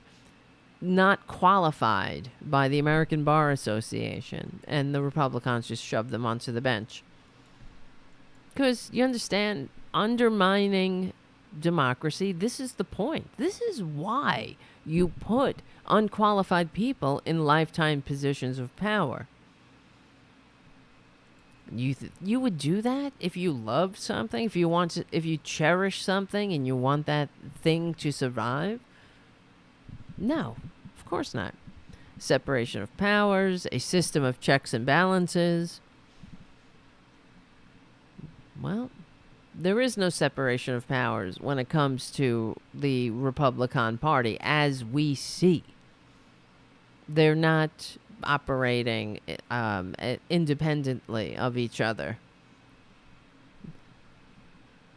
B: not qualified by the American Bar Association, and the Republicans just shoved them onto the bench. Because, you understand, undermining democracy, this is the point. This is why you put unqualified people in lifetime positions of power. You would do that if you loved something, if you cherish something and you want that thing to survive? No, of course not. Separation of powers, a system of checks and balances. Well, there is no separation of powers when it comes to the Republican Party, as we see. They're not operating independently of each other.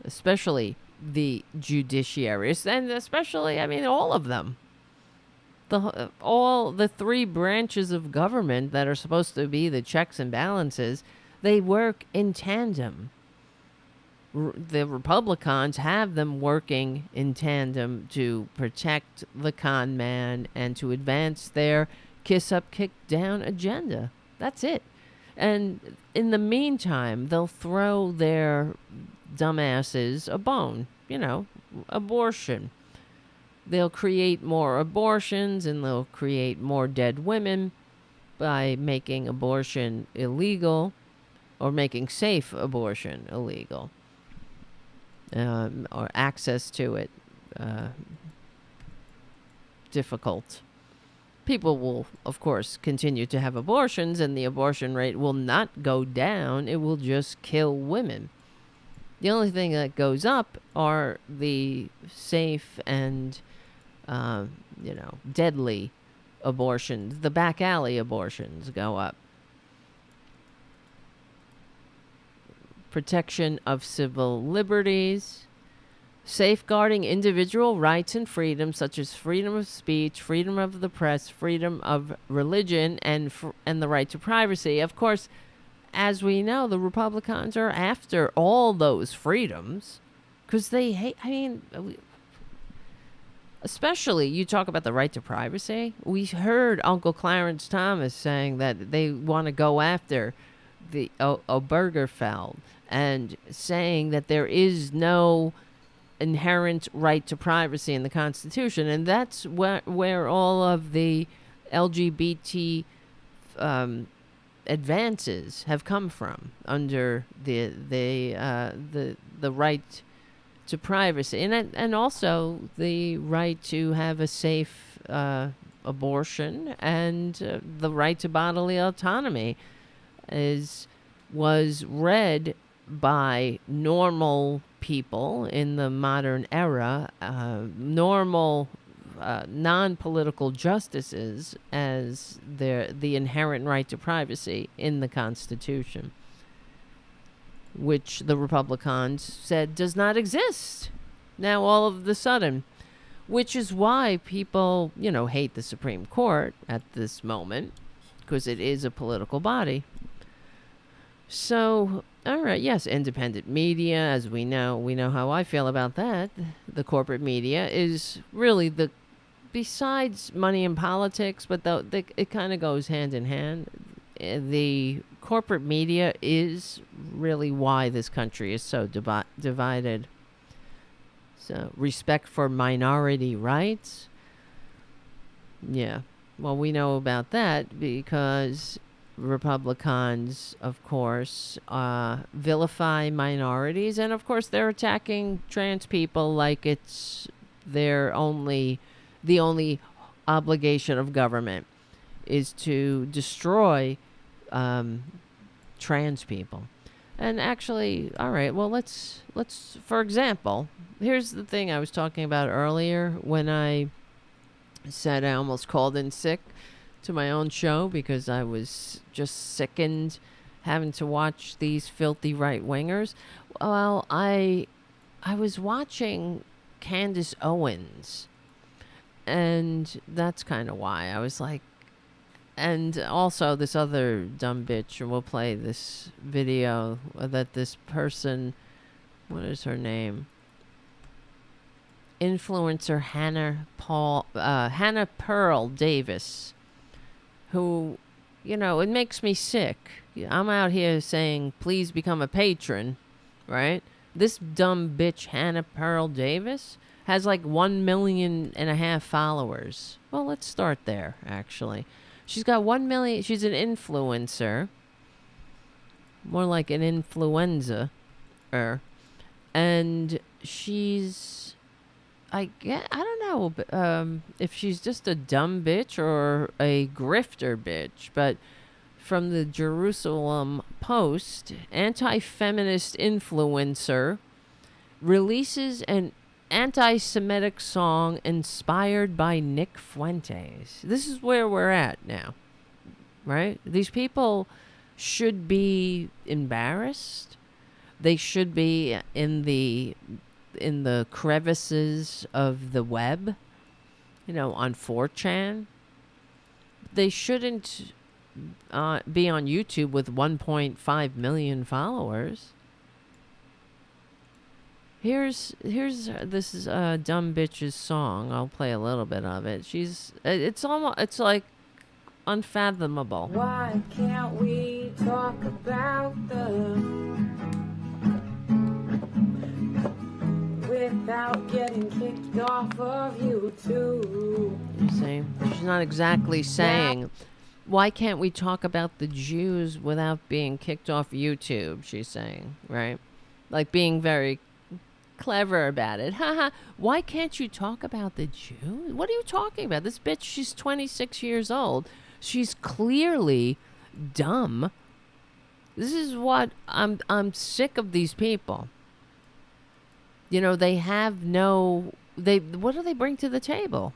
B: Especially the judiciaries, and especially, all of them. All the three branches of government that are supposed to be the checks and balances, they work in tandem. The Republicans have them working in tandem to protect the con man and to advance their kiss up, kick down agenda. That's it. And in the meantime, they'll throw their dumbasses a bone. Abortion. They'll create more abortions and they'll create more dead women by making abortion illegal or making safe abortion illegal. or access to it difficult. People will, of course, continue to have abortions, and the abortion rate will not go down. It will just kill women. The only thing that goes up are the safe and, deadly abortions. The back alley abortions go up. Protection of civil liberties. Safeguarding individual rights and freedoms such as freedom of speech, freedom of the press, freedom of religion, and the right to privacy. Of course, as we know, the Republicans are after all those freedoms because they hate, especially you talk about the right to privacy. We heard Uncle Clarence Thomas saying that they want to go after the Obergefell and saying that there is no inherent right to privacy in the Constitution, and that's where all of the LGBT advances have come from under the right to privacy, and also the right to have a safe abortion and the right to bodily autonomy was read by normal people in the modern era, normal non-political justices, as the inherent right to privacy in the Constitution, which the Republicans said does not exist now all of the sudden, which is why people, hate the Supreme Court at this moment, because it is a political body. So, all right, yes, independent media, as we know how I feel about that. The corporate media is really besides money and politics, but it kind of goes hand in hand. The corporate media is really why this country is so divided. So, respect for minority rights. Yeah, well, we know about that because Republicans, of course, vilify minorities, and of course they're attacking trans people like it's the only obligation of government is to destroy trans people. And actually, all right, well, let's for example, here's the thing I was talking about earlier when I said I almost called in sick to my own show because I was just sickened having to watch these filthy right-wingers. Well, I was watching Candace Owens, and that's kind of why. I was like, and also this other dumb bitch, and we'll play this video that this person, what is her name? Influencer Hannah Pearl Davis, who, it makes me sick. I'm out here saying, please become a patron, right? This dumb bitch, Hannah Pearl Davis, has like 1.5 million followers. Well, let's start there, actually. She's got 1 million. She's an influencer. More like an influenza. And she's... I don't know if she's just a dumb bitch or a grifter bitch, but from the Jerusalem Post, anti-feminist influencer releases an anti-Semitic song inspired by Nick Fuentes. This is where we're at now, right? These people should be embarrassed. They should be in the crevices of the web, on 4chan. They shouldn't be on YouTube with 1.5 million followers. Here's this is dumb bitch's song. I'll play a little bit of it. It's like unfathomable.
M: Why can't we talk about without getting kicked off of YouTube?
B: You see, she's not exactly saying, why can't we talk about the Jews without being kicked off YouTube? She's saying, right? Like being very clever about it. Haha. Why can't you talk about the Jews? What are you talking about? This bitch, she's 26 years old. She's clearly dumb. This is what I'm sick of these people. You know, they have no what do they bring to the table?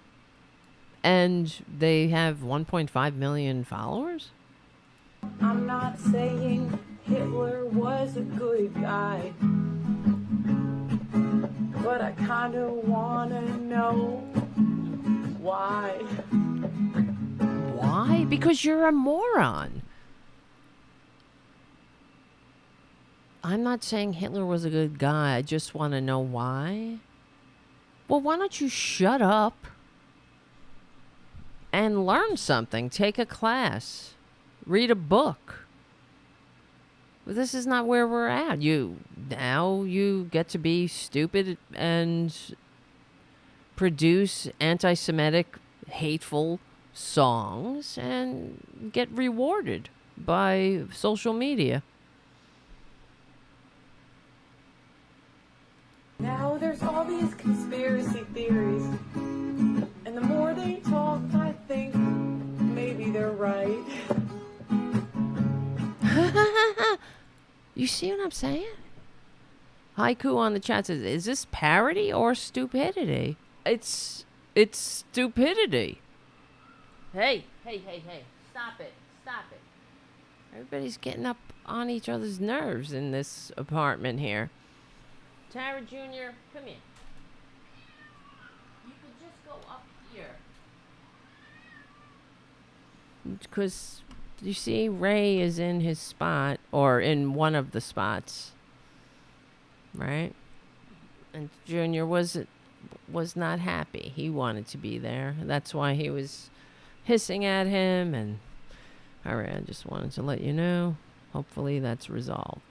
B: And they have 1.5 million followers?
M: I'm not saying Hitler was a good guy, but I kind of want to know why.
B: Why? Because you're a moron. I'm not saying Hitler was a good guy. I just want to know why. Well, why don't you shut up and learn something? Take a class. Read a book. But this is not where we're at. Now you get to be stupid and produce anti-Semitic, hateful songs and get rewarded by social media.
M: Now there's all these conspiracy theories, and the more they talk, I think maybe they're right.
B: You see what I'm saying? Haiku on the chat says, is this parody or stupidity? It's stupidity. Hey. Stop it. Everybody's getting up on each other's nerves in this apartment here. Tara Jr., come here. You could just go up here. Because, you see, Ray is in his spot, or in one of the spots. Right? And Jr. was not happy. He wanted to be there. That's why he was hissing at him. And, all right, I just wanted to let you know. Hopefully that's resolved.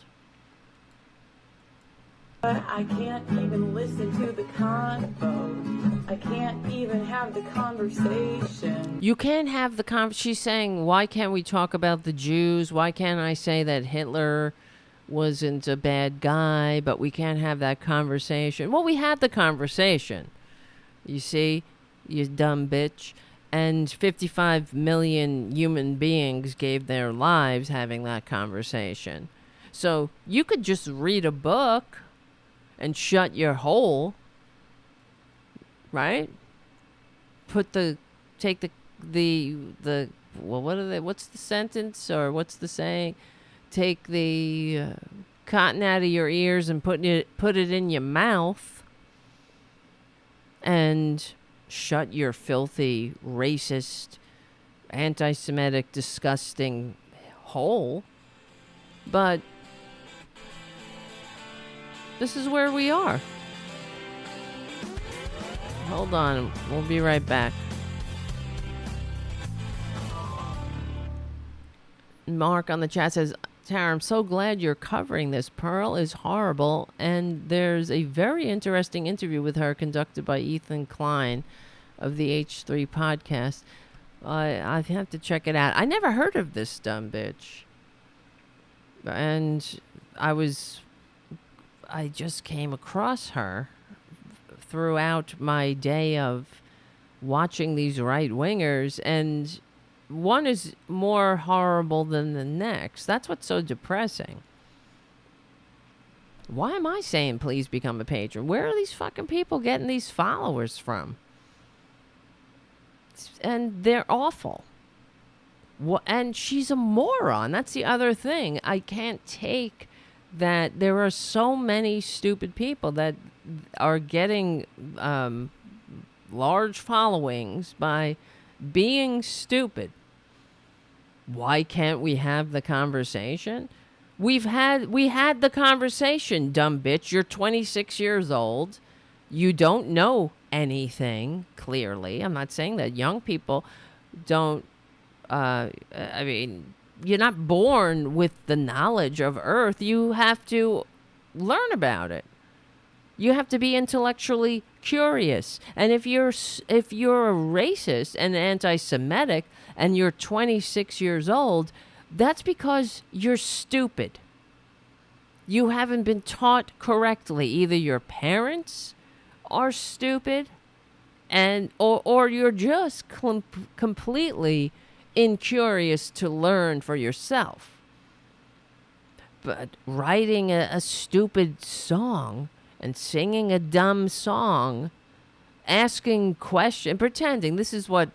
M: But I can't even listen to the convo. I can't even have the conversation.
B: You can't have the She's saying, why can't we talk about the Jews? Why can't I say that Hitler wasn't a bad guy, but we can't have that conversation? Well, we had the conversation. You see, you dumb bitch. And 55 million human beings gave their lives having that conversation. So you could just read a book and shut your hole, right? Take the well, what's the sentence, or what's the saying? Take the cotton out of your ears and put it in your mouth, and shut your filthy, racist, anti-Semitic, disgusting hole. But this is where we are. Hold on. We'll be right back. Mark on the chat says, Tara, I'm so glad you're covering this. Pearl is horrible. And there's a very interesting interview with her conducted by Ethan Klein of the H3 podcast. I have to check it out. I never heard of this dumb bitch. And I just came across her throughout my day of watching these right-wingers, and one is more horrible than the next. That's what's so depressing. Why am I saying please become a patron? Where are these fucking people getting these followers from? And they're awful. And she's a moron. That's the other thing. I can't take that there are so many stupid people that are getting large followings by being stupid. Why can't we have the conversation? We had the conversation, dumb bitch. You're 26 years old. You don't know anything, clearly. I'm not saying that young people don't. I mean, you're not born with the knowledge of Earth. You have to learn about it. You have to be intellectually curious. And if you're a racist and anti-Semitic and you're 26 years old, that's because you're stupid. You haven't been taught correctly. Either your parents are stupid, or you're just completely incurious to learn for yourself. But writing a stupid song and singing a dumb song, asking questions, pretending, this is what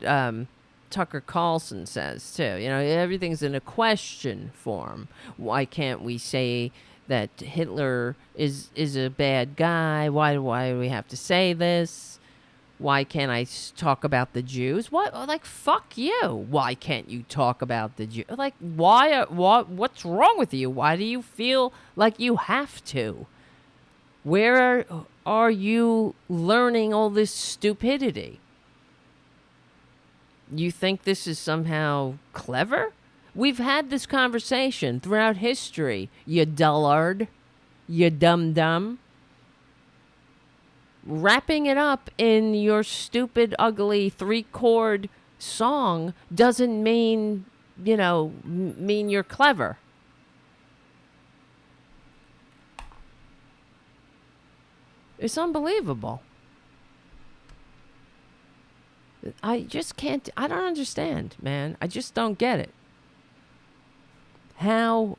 B: Tucker Carlson says too. You know, everything's in a question form. Why can't we say that Hitler is a bad guy? Why do we have to say this? Why can't I talk about the Jews? What? Like, fuck you. Why can't you talk about the Jews? Like, what's wrong with you? Why do you feel like you have to? Where are you learning all this stupidity? You think this is somehow clever? We've had this conversation throughout history, you dullard, you dum-dum. Wrapping it up in your stupid, ugly 3-chord song doesn't mean, mean you're clever. It's unbelievable. I just can't, I don't understand, man. I just don't get it. How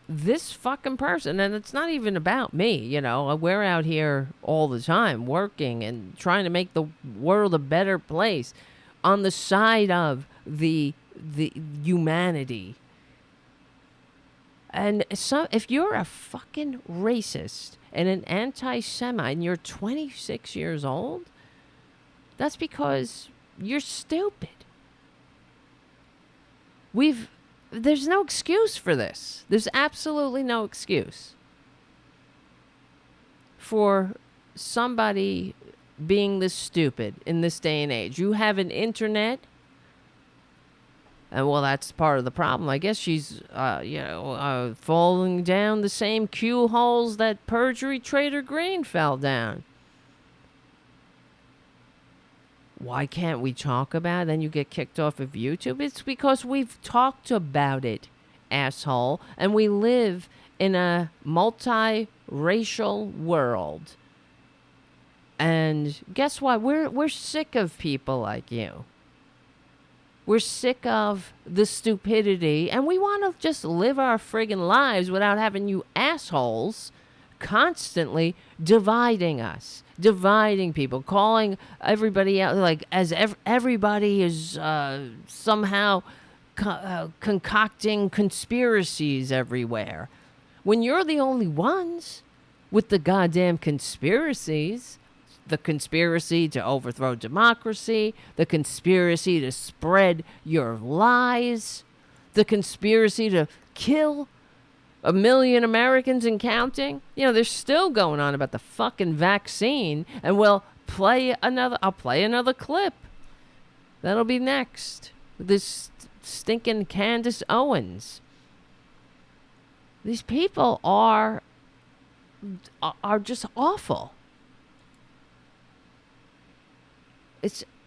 B: this fucking person, and it's not even about me, we're out here all the time working and trying to make the world a better place on the side of the humanity. And so if you're a fucking racist and an anti-Semite and you're 26 years old, that's because you're stupid. There's no excuse for this. There's absolutely no excuse for somebody being this stupid in this day and age. You have an internet, and well, that's part of the problem. I guess she's, falling down the same cue holes that perjury traitor Green fell down. Why can't we talk about it? Then you get kicked off of YouTube. It's because we've talked about it, asshole. And we live in a multi-racial world. And guess what? We're sick of people like you. We're sick of the stupidity. And we want to just live our friggin' lives without having you assholes constantly dividing us. Dividing people, calling everybody out like as everybody is somehow concocting conspiracies everywhere. When you're the only ones with the goddamn conspiracies, the conspiracy to overthrow democracy, the conspiracy to spread your lies, the conspiracy to kill 1 million Americans and counting. They're still going on about the fucking vaccine, and I'll play another clip. That'll be next. This stinking Candace Owens. These people are just awful.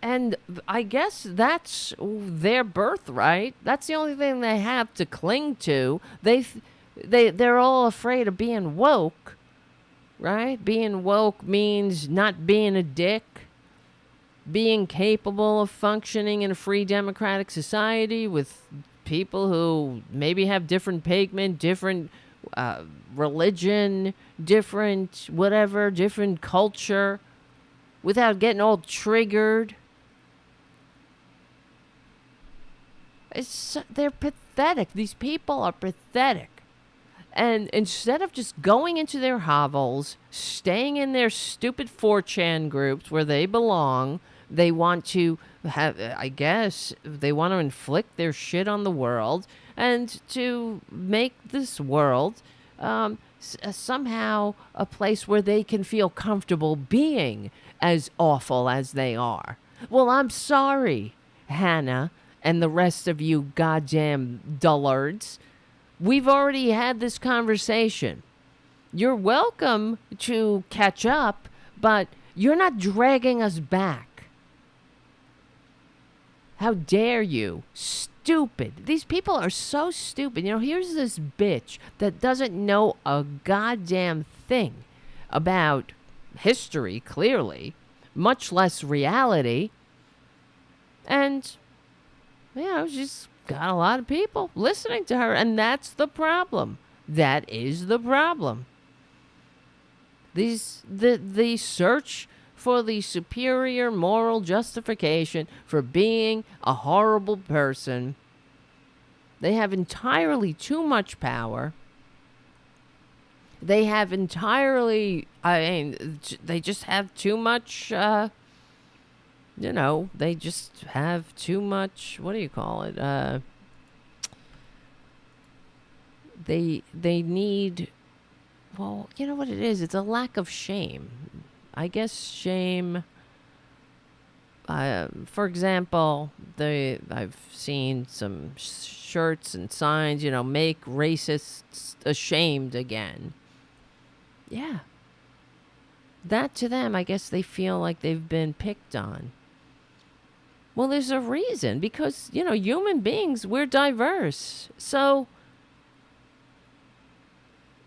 B: And I guess that's their birthright. That's the only thing they have to cling to. They're all afraid of being woke, right? Being woke means not being a dick, being capable of functioning in a free democratic society with people who maybe have different pigment, different religion, different whatever, different culture, without getting all triggered. They're pathetic. These people are pathetic. And instead of just going into their hovels, staying in their stupid 4chan groups where they belong, they want to they want to inflict their shit on the world and to make this world somehow a place where they can feel comfortable being as awful as they are. Well, I'm sorry, Hannah, and the rest of you goddamn dullards. We've already had this conversation. You're welcome to catch up, but you're not dragging us back. How dare you, stupid. These people are so stupid. You know, here's this bitch that doesn't know a goddamn thing about history, clearly, much less reality. And, you know, she's got a lot of people listening to her, and that's the problem. That is the problem. The search for the superior moral justification for being a horrible person. They have entirely too much power. They have entirely, they just have too much, you know, they just have too much, what do you call it? They need, well, you know what it is? It's a lack of shame. I guess shame, for example, I've seen some shirts and signs, you know, make racists ashamed again. Yeah. That to them, I guess they feel like they've been picked on. Well, there's a reason, because, you know, human beings, we're diverse. So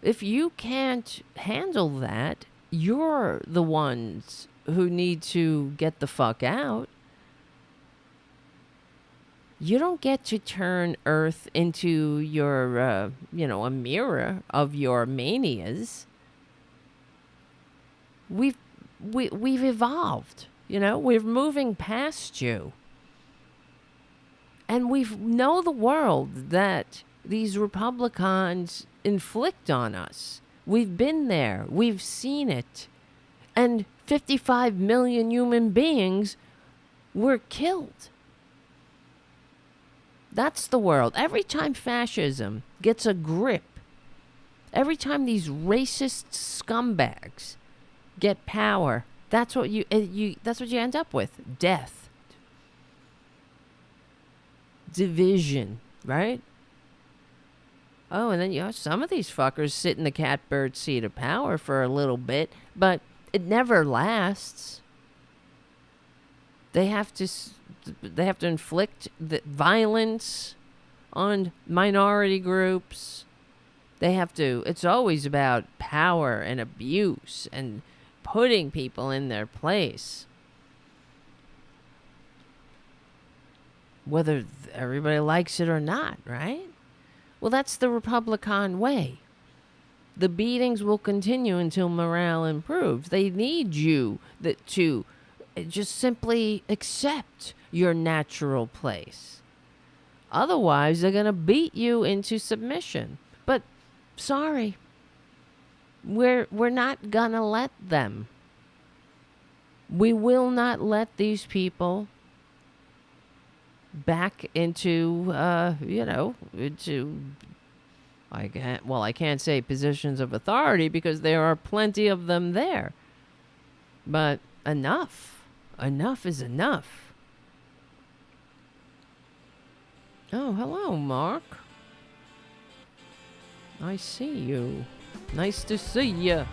B: if you can't handle that, you're the ones who need to get the fuck out. You don't get to turn Earth into your, you know, a mirror of your manias. We've evolved, you know, we're moving past you. And we know the world that these Republicans inflict on us. We've been there. We've seen it. And 55 million human beings were killed. That's the world. Every time fascism gets a grip, every time these racist scumbags get power, that's what you end up with. Death. Division, right? Oh, and then you know, some of these fuckers sit in the catbird seat of power for a little bit, but it never lasts. They have to inflict the violence on minority groups. It's always about power and abuse and putting people in their place. Whether everybody likes it or not, right? Well, that's the Republican way. The beatings will continue until morale improves. They need you to just simply accept your natural place. Otherwise, they're going to beat you into submission. But, sorry, we're not going to let them. We will not let these people back into, I can't say positions of authority because there are plenty of them there. But enough. Enough is enough. Oh, hello, Mark. I see you. Nice to see you.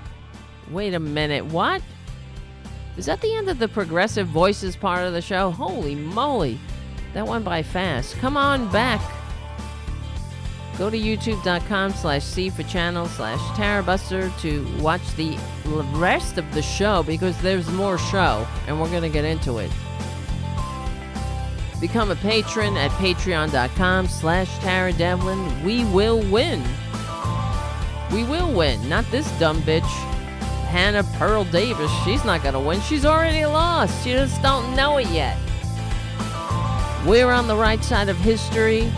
B: Wait a minute, what? Is that the end of the Progressive Voices part of the show? Holy moly. That went by fast. Come on back. Go to youtube.com/C for channel/Tarabuster to watch the rest of the show because there's more show and we're going to get into it. Become a patron at patreon.com/TaraDevlin. We will win. We will win. Not this dumb bitch, Hannah Pearl Davis. She's not going to win. She's already lost. You just don't know it yet. We're on the right side of history.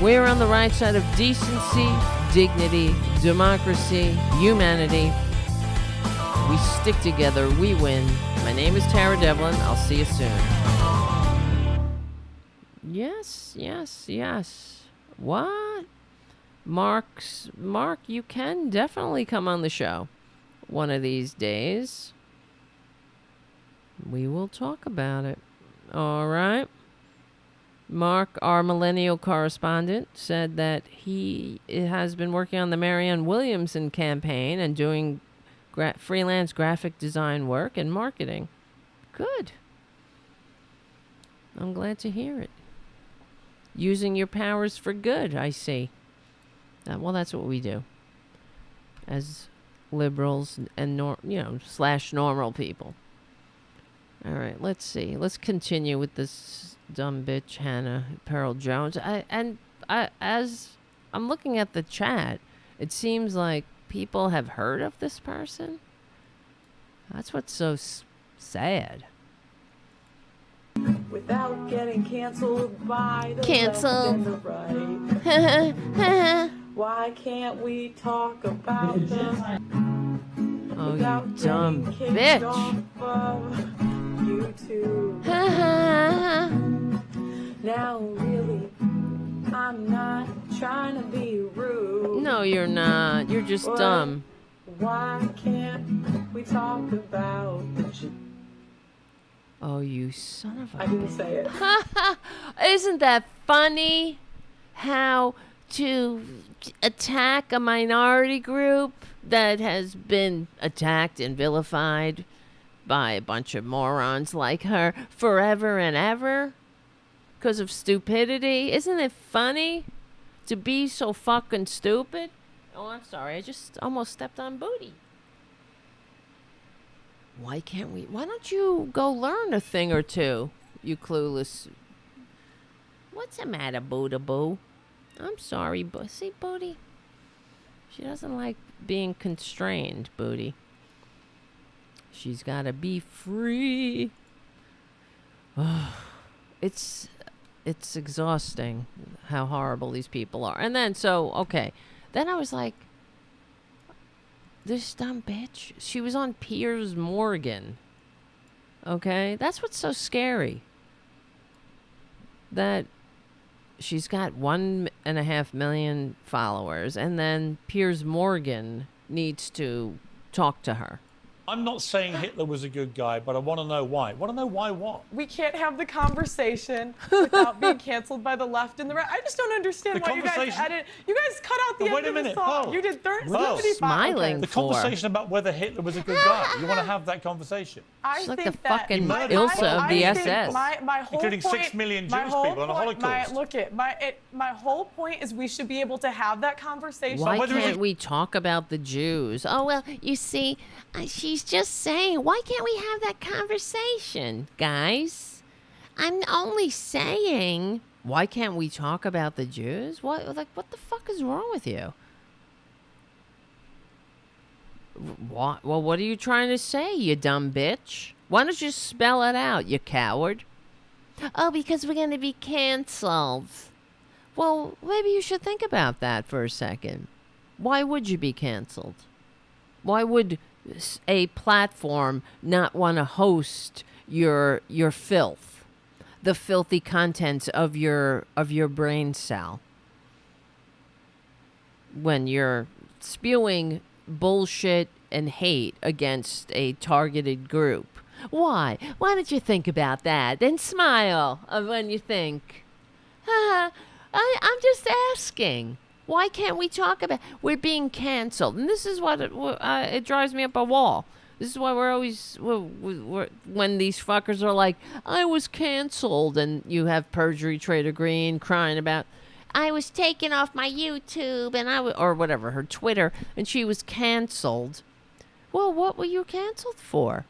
B: We're on the right side of decency, dignity, democracy, humanity. We stick together. We win. My name is Tara Devlin. I'll see you soon. Yes. What? Mark, you can definitely come on the show one of these days. We will talk about it. All right. Mark, our millennial correspondent, said that he has been working on the Marianne Williamson campaign and doing freelance graphic design work and marketing. Good. I'm glad to hear it. using your powers for good, I see. Well, that's what we do as liberals and / normal people. All right, let's see. Let's continue with this dumb bitch Hannah Pearl Jones. As I'm looking at the chat, it seems like people have heard of this person. That's what's so sad.
M: Without getting canceled by the left and the right. Why can't we talk about them?
B: Oh, you dumb bitch.
M: YouTube. Now, really, I'm not trying to be rude.
B: No, you're not. You're just dumb.
M: Why can't we talk about the
B: Oh, you son of a...
M: I didn't say it.
B: Isn't that funny? How to attack a minority group that has been attacked and vilified by a bunch of morons like her forever and ever because of stupidity. Isn't it funny to be so fucking stupid? Oh, I'm sorry. I just almost stepped on booty. Why don't you go learn a thing or two, you clueless... What's the matter, Boo-da-boo? I'm sorry, see, Booty? She doesn't like being constrained, Booty. She's gotta be free. It's exhausting how horrible these people are. And then, then I was like, this dumb bitch, she was on Piers Morgan. Okay? That's what's so scary. That she's got 1.5 million followers, and then Piers Morgan needs to talk to her.
N: I'm not saying Hitler was a good guy, but I want to know why. Want to know why what?
M: We can't have the conversation without being canceled by the left and the right. I just don't understand why you guys added. You guys cut out the end of the song.
N: Paul.
M: You did 75.
B: Smiling
N: The conversation about whether Hitler was a good guy. You want to have that conversation?
B: She's like the fucking Ilsa of the SS.
M: My whole
N: including
M: point,
N: 6 million Jewish people in the Holocaust.
M: My whole point is we should be able to have that conversation.
B: Why can't we talk about the Jews? Oh, well, you see, she's just saying, why can't we have that conversation, guys? I'm only saying, why can't we talk about the Jews? What the fuck is wrong with you? What? Well, what are you trying to say, you dumb bitch? Why don't you spell it out, you coward? Oh, because we're going to be canceled. Well, maybe you should think about that for a second. Why would you be canceled? Why would a platform not want to host your filth, the filthy contents of your brain cell, when you're spewing bullshit and hate against a targeted group? Why don't you think about that and smile when you think? I'm just asking. Why can't we talk about... We're being canceled. And this is what it drives me up a wall. This is why we're always... when these fuckers are like, I was canceled, and you have Perjury Trader Green crying about, I was taken off my YouTube, and or whatever, her Twitter, and she was canceled. Well, what were you canceled for?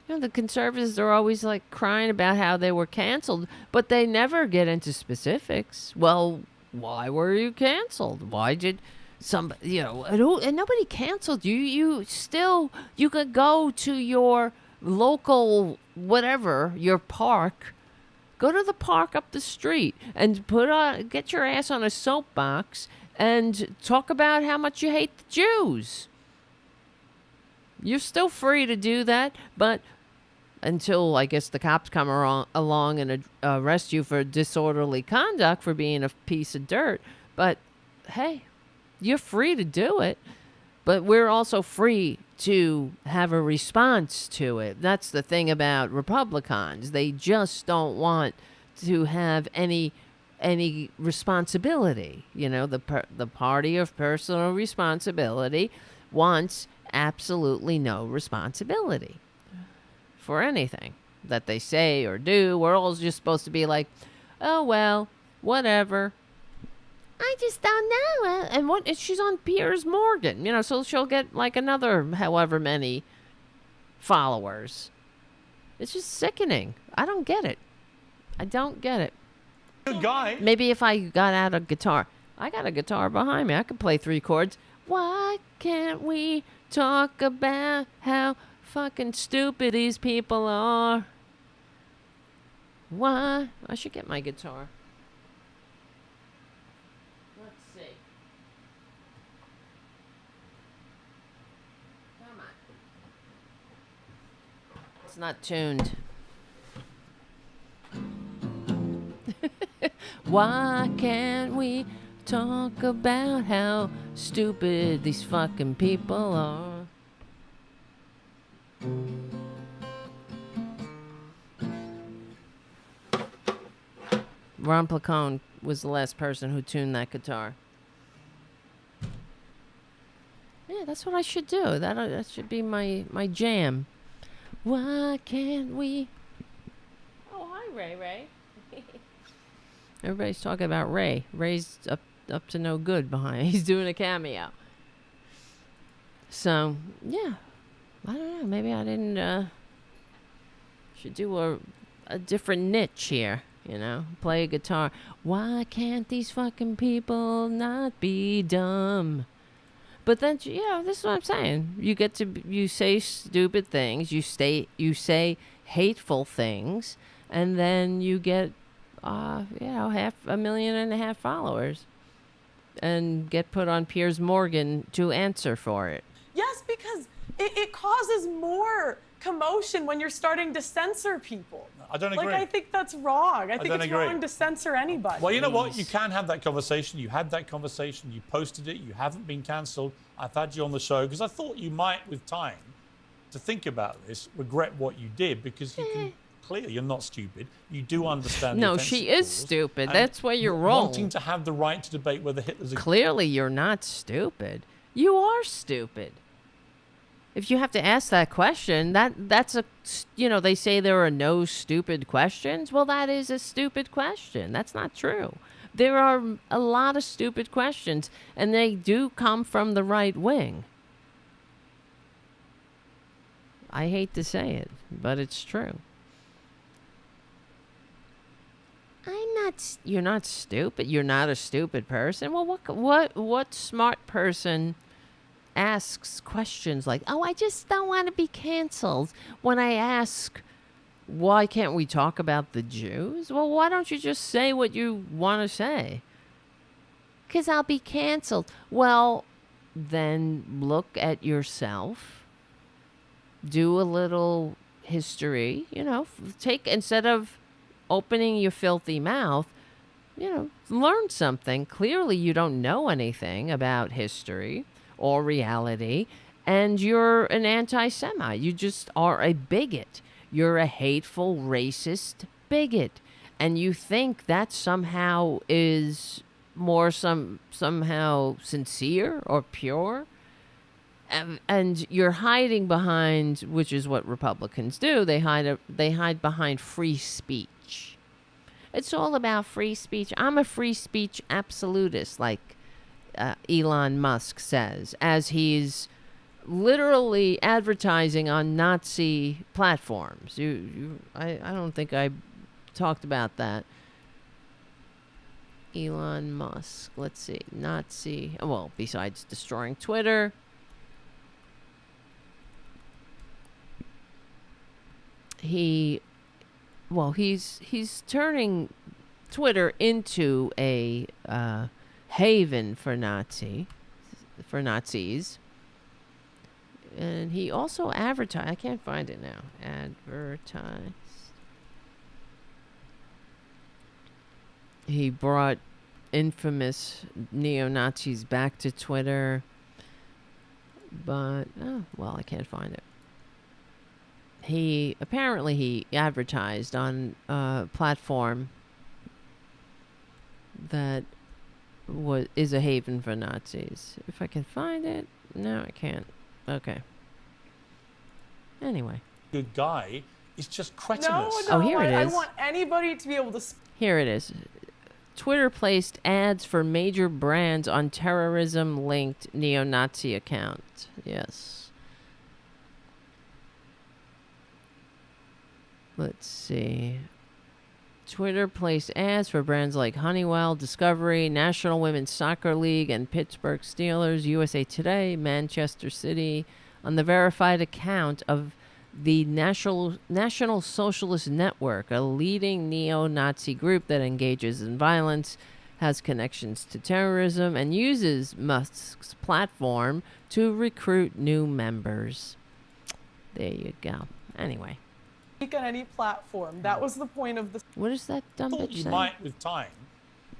B: You know, the conservatives are always like crying about how they were canceled, but they never get into specifics. Well, why were you canceled? Why did somebody, and nobody canceled you. You could go to your local, whatever, your park, go to the park up the street and get your ass on a soapbox and talk about how much you hate the Jews. You're still free to do that, but until, I guess, the cops come along and arrest you for disorderly conduct for being a piece of dirt. But, hey, you're free to do it. But we're also free to have a response to it. That's the thing about Republicans. They just don't want to have any responsibility. The party of personal responsibility wants absolutely no responsibility for anything that they say or do. We're all just supposed to be like, oh, well, Whatever. I just don't know. And what? She's on Piers Morgan, you know, so she'll get like another however many followers. It's just sickening. I don't get it. I don't get it.
N: Good guy.
B: Maybe if I got out a guitar. I got a guitar behind me. I could play 3 chords. Why can't we talk about how fucking stupid these people are? Why? I should get my guitar. Let's see. Come on. It's not tuned. Why can't we talk about how stupid these fucking people are? Ron Placone was the last person who tuned that guitar. Yeah, that's what I should do. That should be my jam. Why can't we? Oh, hi, Ray. Everybody's talking about Ray. Ray's up to no good behind. He's doing a cameo. So, yeah. I don't know. Maybe I didn't, should do a different niche here, you know? Play a guitar. Why can't these fucking people not be dumb? But then, you know, this is what I'm saying. You say stupid things. You say hateful things. And then you get, 5.5 million followers. And get put on Piers Morgan to answer for it.
M: Yes, because it causes more commotion when you're starting to censor people.
N: I don't agree.
M: Like, I think that's wrong. I think it's
N: agree.
M: wrong to censor anybody.
N: Well, you know what? You can have that conversation. You had that conversation. You posted it. You haven't been cancelled. I've had you on the show because I thought you might, with time, to think about this, regret what you did because you can... Clearly, you're not stupid. You do understand.
B: No, she is stupid. That's why you're wrong.
N: Wanting to have the right to debate whether Hitler's.
B: Clearly, you're not stupid. You are stupid. If you have to ask that question, that's a, you know, they say there are no stupid questions. Well, that is a stupid question. That's not true. There are a lot of stupid questions, and they do come from the right wing. I hate to say it, but it's true. You're not stupid. You're not a stupid person. Well, what smart person asks questions like, "Oh, I just don't want to be canceled." When I ask, "Why can't we talk about the Jews?" Well, why don't you just say what you want to say? 'Cause I'll be canceled. Well, then look at yourself. Do a little history, you know, instead of opening your filthy mouth, you know, learn something. Clearly, you don't know anything about history or reality, and you're an anti-Semite. You just are a bigot. You're a hateful, racist bigot, and you think that somehow is more somehow sincere or pure. And you're hiding behind, which is what Republicans do. They hide behind free speech. It's all about free speech. I'm a free speech absolutist, like Elon Musk says, as he's literally advertising on Nazi platforms. I don't think I talked about that. Elon Musk. Let's see. Nazi. Well, besides destroying Twitter. He's turning Twitter into a haven for Nazis, and he also advertised. I can't find it now. Advertised. He brought infamous neo-Nazis back to Twitter, but I can't find it. He advertised on a platform that is a haven for Nazis. If I can find it, no, I can't. Okay. Anyway.
N: Good guy is just cretinous.
M: No,
B: here it is.
M: I want anybody to be able to.
B: Here it is. Twitter placed ads for major brands on terrorism-linked neo-Nazi accounts. Yes. Let's see. Twitter placed ads for brands like Honeywell, Discovery, National Women's Soccer League, and Pittsburgh Steelers, USA Today, Manchester City, on the verified account of the National Socialist Network, a leading neo-Nazi group that engages in violence, has connections to terrorism, and uses Musk's platform to recruit new members. There you go. Anyway.
M: Speak on any platform. That was the point of the...
B: What is that dumb
N: thought
B: bitch
N: you
B: saying?
N: might, with time,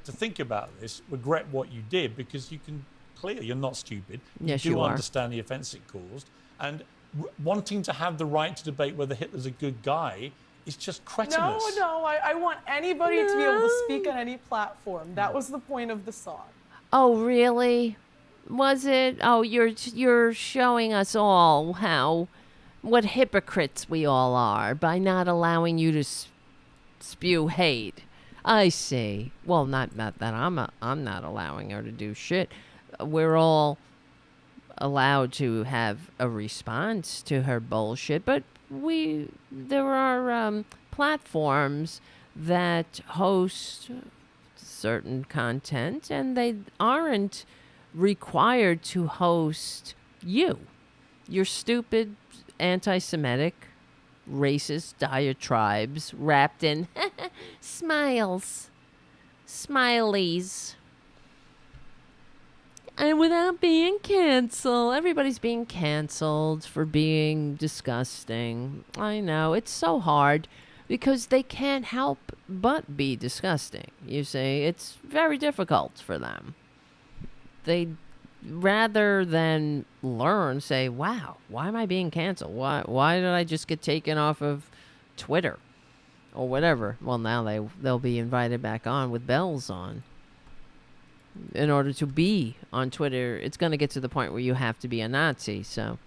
N: to think about this, regret what you did, because you can clearly, you're not stupid.
B: Yes,
N: you do
B: you are.
N: understand the offence it caused, and wanting to have the right to debate whether Hitler's a good guy is just cretinous.
M: No, I want anybody to be able to speak on any platform. That was the point of the song.
B: Oh, really? Was it? Oh, you're showing us all what hypocrites we all are by not allowing you to spew hate. I see. Well, not that I'm not allowing her to do shit. We're all allowed to have a response to her bullshit, but there are platforms that host certain content, and they aren't required to host your stupid anti-Semitic, racist diatribes wrapped in smileys. And without being canceled. Everybody's being canceled for being disgusting. I know, it's so hard because they can't help but be disgusting. You see, it's very difficult for them. They, rather than say, wow, why am I being canceled? Why did I just get taken off of Twitter or whatever? Well, now they'll be invited back on with bells on. In order to be on Twitter, it's going to get to the point where you have to be a Nazi. So,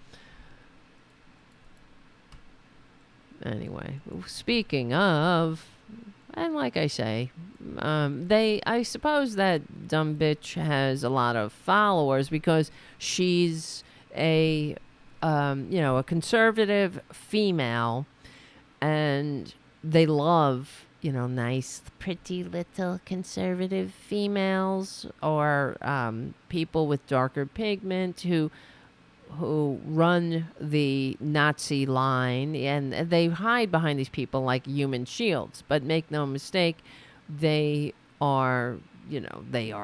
B: anyway, speaking of, and like I say, I suppose that dumb bitch has a lot of followers because she's a conservative female, and they love, nice, pretty little conservative females or people with darker pigment who run the Nazi line, and they hide behind these people like human shields. But make no mistake, they are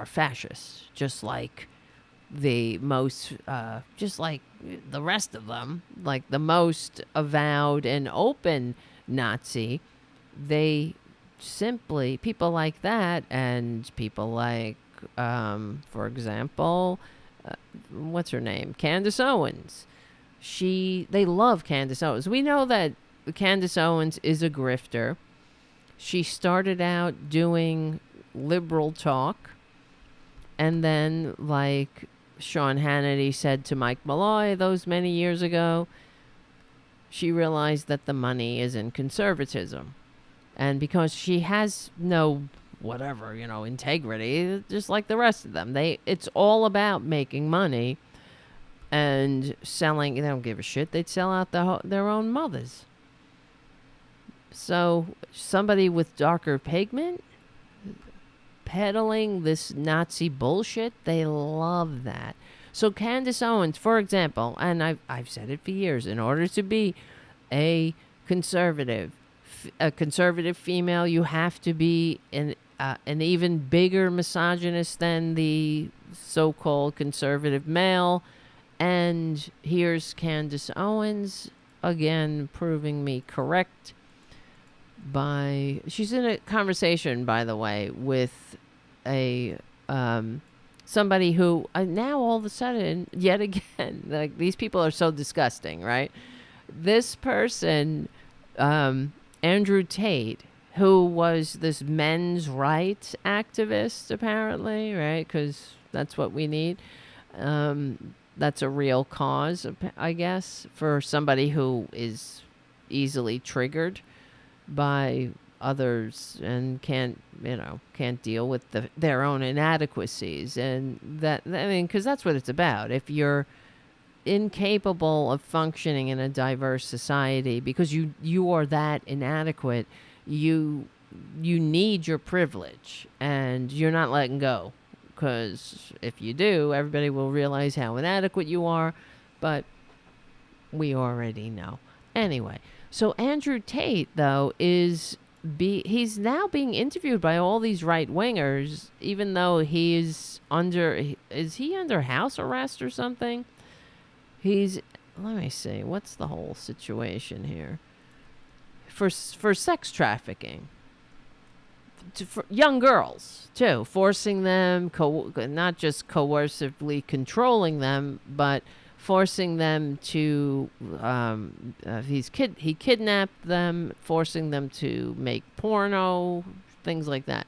B: fascists, just like the rest of them, like the most avowed and open Nazi. They simply, people like that, and people like, for example, what's her name? Candace Owens. They love Candace Owens. We know that Candace Owens is a grifter. She started out doing liberal talk, and then, like Sean Hannity said to Mike Malloy those many years ago, she realized that the money is in conservatism. And because she has no integrity, just like the rest of them, it's all about making money and selling. They don't give a shit. They'd sell out their own mothers. So somebody with darker pigment peddling this Nazi bullshit, they love that. So Candace Owens, for example, and I've said it for years, in order to be a conservative female, you have to be an even bigger misogynist than the so-called conservative male. And here's Candace Owens again proving me correct. She's in a conversation, by the way, with a somebody who now all of a sudden, yet again, like, these people are so disgusting, right? This person, Andrew Tate, who was this men's rights activist, apparently, right? Because that's what we need. That's a real cause, I guess, for somebody who is easily triggered by others and can't deal with their own inadequacies. And because that's what it's about. If you're incapable of functioning in a diverse society because you are that inadequate, you need your privilege, and you're not letting go, because if you do, everybody will realize how inadequate you are. But we already know. Anyway, so Andrew Tate, though, he's now being interviewed by all these right-wingers, even though is he under house arrest or something? Let me see, what's the whole situation here? For sex trafficking. For young girls, too, forcing them, not just coercively controlling them, but forcing them to, he kidnapped them, forcing them to make porno, things like that.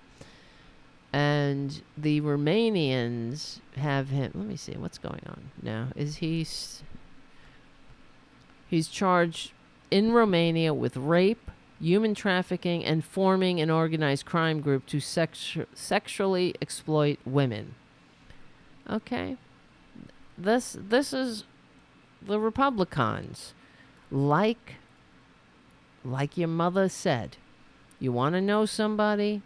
B: And the Romanians have him, let me see, what's going on now? He's charged in Romania with rape, human trafficking, and forming an organized crime group to sexually exploit women. Okay. This is the Republicans. Like your mother said, you want to know somebody?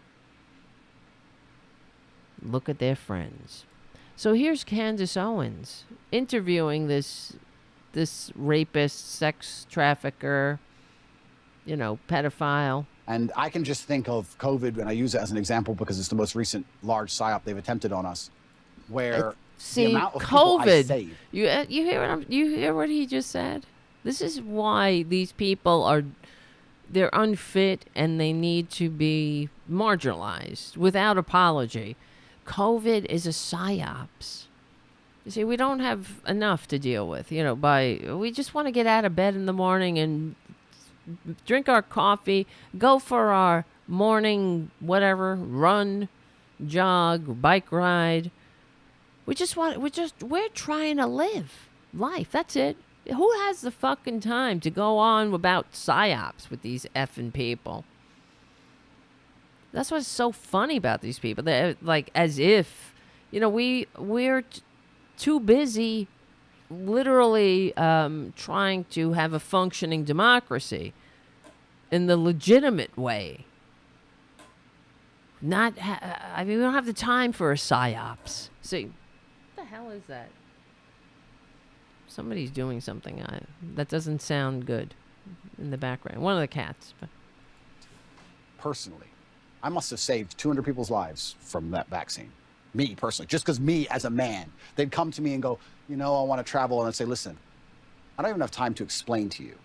B: Look at their friends. So here's Candace Owens interviewing this rapist, sex trafficker, pedophile.
O: And I can just think of COVID, and I use it as an example because it's the most recent large psyop they've attempted on us, where the amount of people I saved.
B: You hear what he just said? This is why these people they're unfit and they need to be marginalized without apology. COVID is a psyops. You see, we don't have enough to deal with, we just want to get out of bed in the morning and drink our coffee, go for our morning, run, jog, bike ride. We're trying to live life. That's it. Who has the fucking time to go on about psyops with these effing people? That's what's so funny about these people. They're like, as if, we're too busy literally trying to have a functioning democracy in the legitimate way. We don't have the time for a psyops. See, what the hell is that? Somebody's doing something that doesn't sound good in the background. One of the cats.
O: Personally, I must have saved 200 people's lives from that vaccine. Me, personally. Just because me, as a man, they'd come to me and go, I want to travel. And I'd say, listen, I don't even have time to explain to you.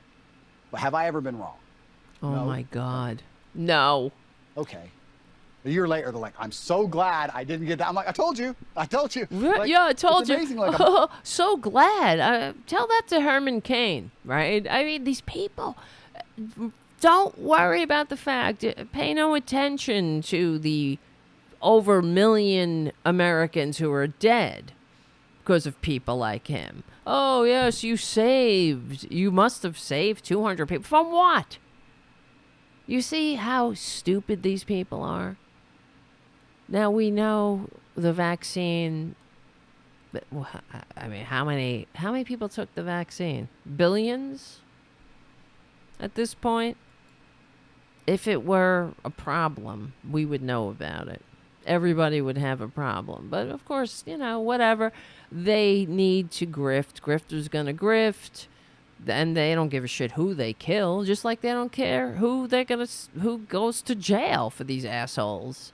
O: But have I ever been wrong?
B: Oh, no? My God. No.
O: Okay. A year later, they're like, I'm so glad I didn't get that. I'm like, I told you. Like,
B: yeah, I told you.
O: Amazing. Like,
B: so glad. Tell that to Herman Cain, right? I mean, these people, don't worry about the fact. Pay no attention to the over 1 million Americans who are dead because of people like him. Oh, yes, you must have saved 200 people. From what? You see how stupid these people are? Now, we know the vaccine, how many people took the vaccine? Billions at this point? If it were a problem, we would know about it. Everybody would have a problem. But, of course, whatever. They need to grift. Grifters going to grift. And they don't give a shit who they kill, just like they don't care who goes to jail for these assholes.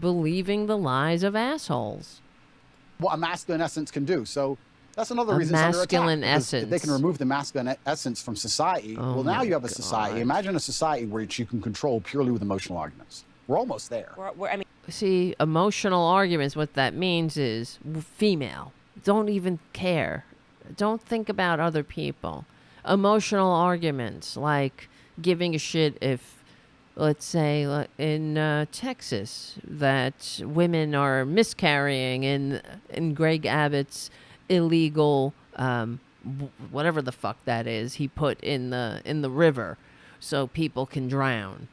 B: Believing the lies of assholes.
O: What a masculine essence can do. So that's another reason it's under attack.
B: Masculine essence.
O: If they can remove the masculine essence from society.
B: Oh,
O: well, now you have a
B: God.
O: society. Imagine a society where you can control purely with emotional arguments. We're almost there.
B: See, emotional arguments, what that means is female. Don't even care. Don't think about other people. Emotional arguments, like giving a shit if, let's say, in Texas, that women are miscarrying in Greg Abbott's illegal, whatever the fuck that is, he put in the river so people can drown.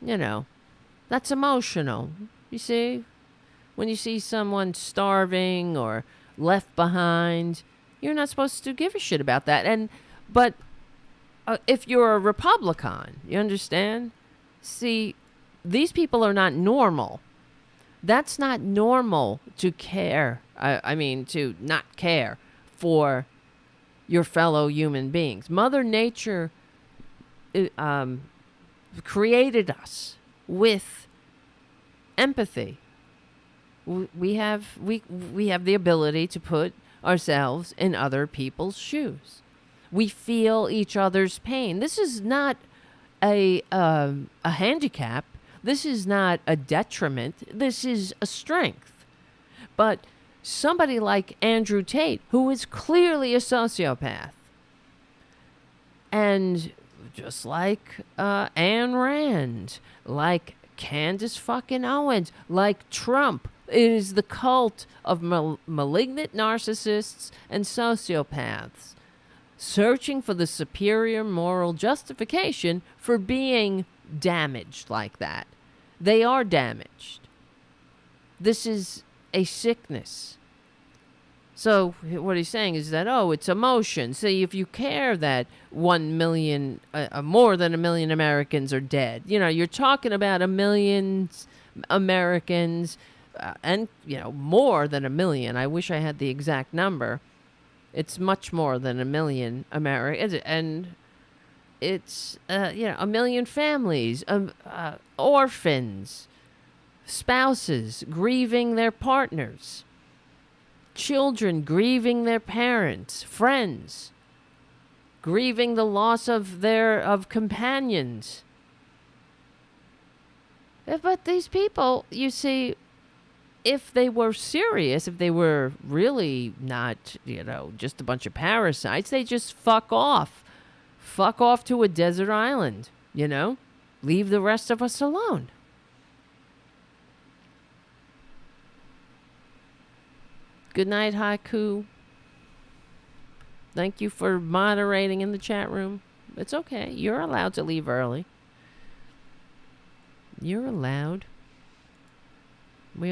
B: you know, that's emotional. You see, when you see someone starving or left behind, you're not supposed to give a shit about that. But if you're a Republican, you understand? See, these people are not normal. That's not normal to care. I mean, to not care for your fellow human beings. Mother Nature created us with empathy. We have the ability to put ourselves in other people's shoes. We feel each other's pain. This is not a handicap. This is not a detriment. This is a strength. But somebody like Andrew Tate, who is clearly a sociopath, and just like Ayn Rand, like Candace fucking Owens, like Trump, it is the cult of malignant narcissists and sociopaths searching for the superior moral justification for being damaged like that. They are damaged. This is a sickness. So what he's saying is that, it's emotion. See, if you care that 1 million, more than 1 million Americans are dead, you're talking about 1 million Americans, and, more than 1 million. I wish I had the exact number. It's much more than 1 million Americans, and it's, 1 million families, orphans, spouses grieving their partners, children grieving their parents, friends grieving the loss of companions. But these people, you see, if they were serious, if they were really not, just a bunch of parasites, they just fuck off. Fuck off to a desert island, Leave the rest of us alone. Good night, Haiku. Thank you for moderating in the chat room. It's okay. You're allowed to leave early. You're allowed. We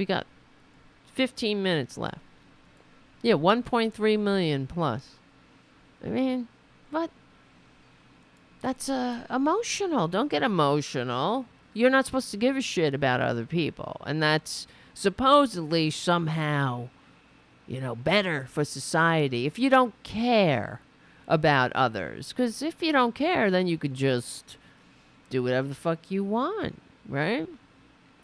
B: got 15 minutes left. Yeah, 1.3 million plus. I mean, but that's emotional. Don't get emotional. You're not supposed to give a shit about other people. And that's supposedly somehow, better for society if you don't care about others. Because if you don't care, then you could just do whatever the fuck you want, right?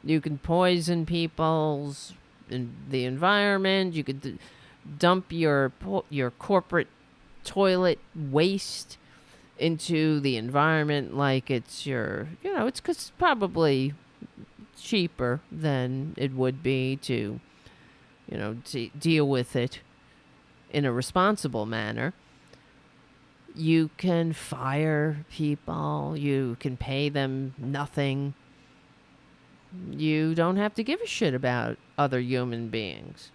B: You can poison people's in the environment. You could dump your corporate toilet waste into the environment like it's your, it's probably cheaper than it would be to, to deal with it in a responsible manner. You can fire people. You can pay them nothing. You don't have to give a shit about other human beings.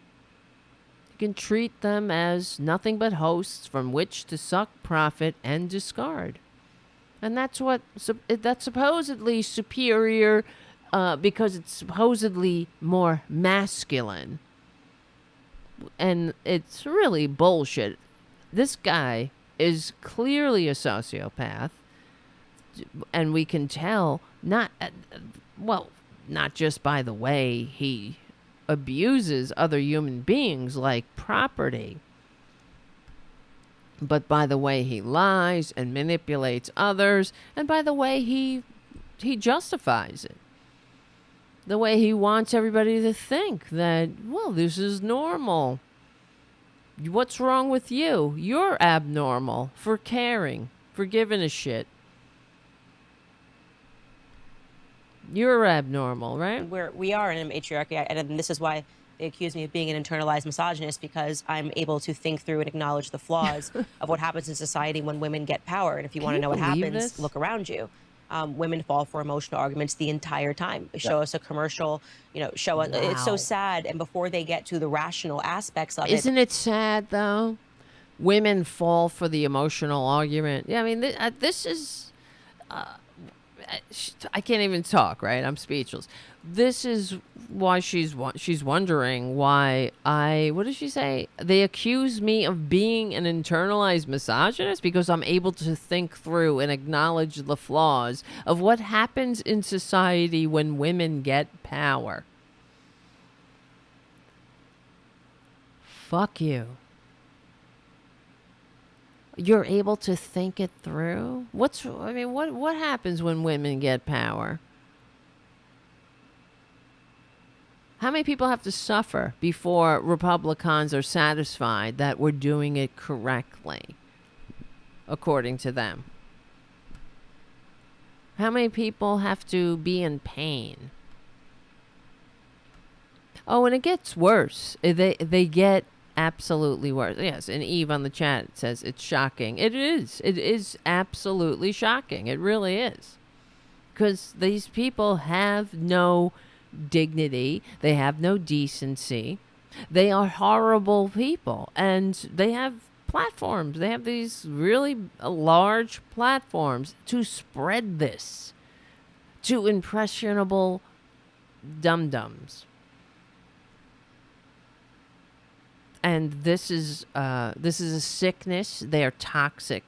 B: You can treat them as nothing but hosts from which to suck profit and discard. And that's supposedly superior because it's supposedly more masculine. And it's really bullshit. This guy is clearly a sociopath, and we can tell not just by the way he abuses other human beings like property, but by the way he lies and manipulates others, and by the way he justifies it. The way he wants everybody to think that, this is normal. What's wrong with you? You're abnormal for caring, for giving a shit. You're abnormal, right?
P: We are in a matriarchy, and this is why they accuse me of being an internalized misogynist, because I'm able to think through and acknowledge the flaws of what happens in society when women get power. And if you want to know what happens, look around you. Women fall for emotional arguments the entire time. Show us a commercial, show us. Wow. It's so sad. And before they get to the rational aspects of it.
B: Isn't it sad, though? Women fall for the emotional argument. Yeah, I mean, this is I can't even talk, right? I'm speechless. This is why she's wondering why what does she say? They accuse me of being an internalized misogynist because I'm able to think through and acknowledge the flaws of what happens in society when women get power. Fuck you. You're able to think it through? What happens when women get power? How many people have to suffer before Republicans are satisfied that we're doing it correctly, according to them? How many people have to be in pain? Oh, and it gets worse. They get absolutely worse. Yes, and Eve on the chat says it's shocking. It is. It is absolutely shocking. It really is. Because these people have no dignity. They have no decency. They are horrible people. And they have platforms. They have these really large platforms to spread this to impressionable dum-dums. And this is a sickness. They are toxic.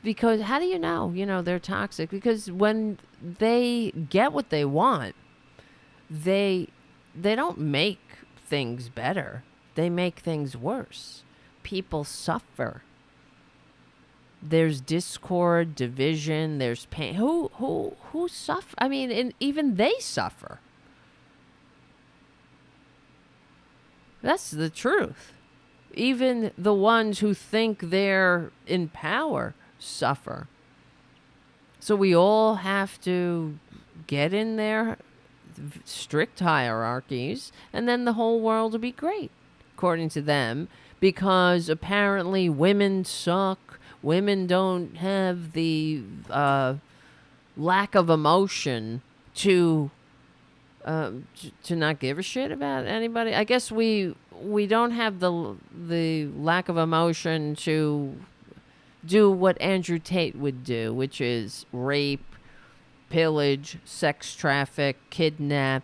B: Because how do you know? They're toxic. Because when they get what they want, they don't make things better. They make things worse. People suffer. There's discord, division, there's pain. Who suffer? I mean, and even they suffer. That's the truth. Even the ones who think they're in power suffer. So we all have to get in their strict hierarchies, and then the whole world will be great, according to them, because apparently women suck. Women don't have the lack of emotion to not give a shit about anybody. I guess we don't have the lack of emotion to do what Andrew Tate would do, which is rape, pillage, sex traffic, kidnap,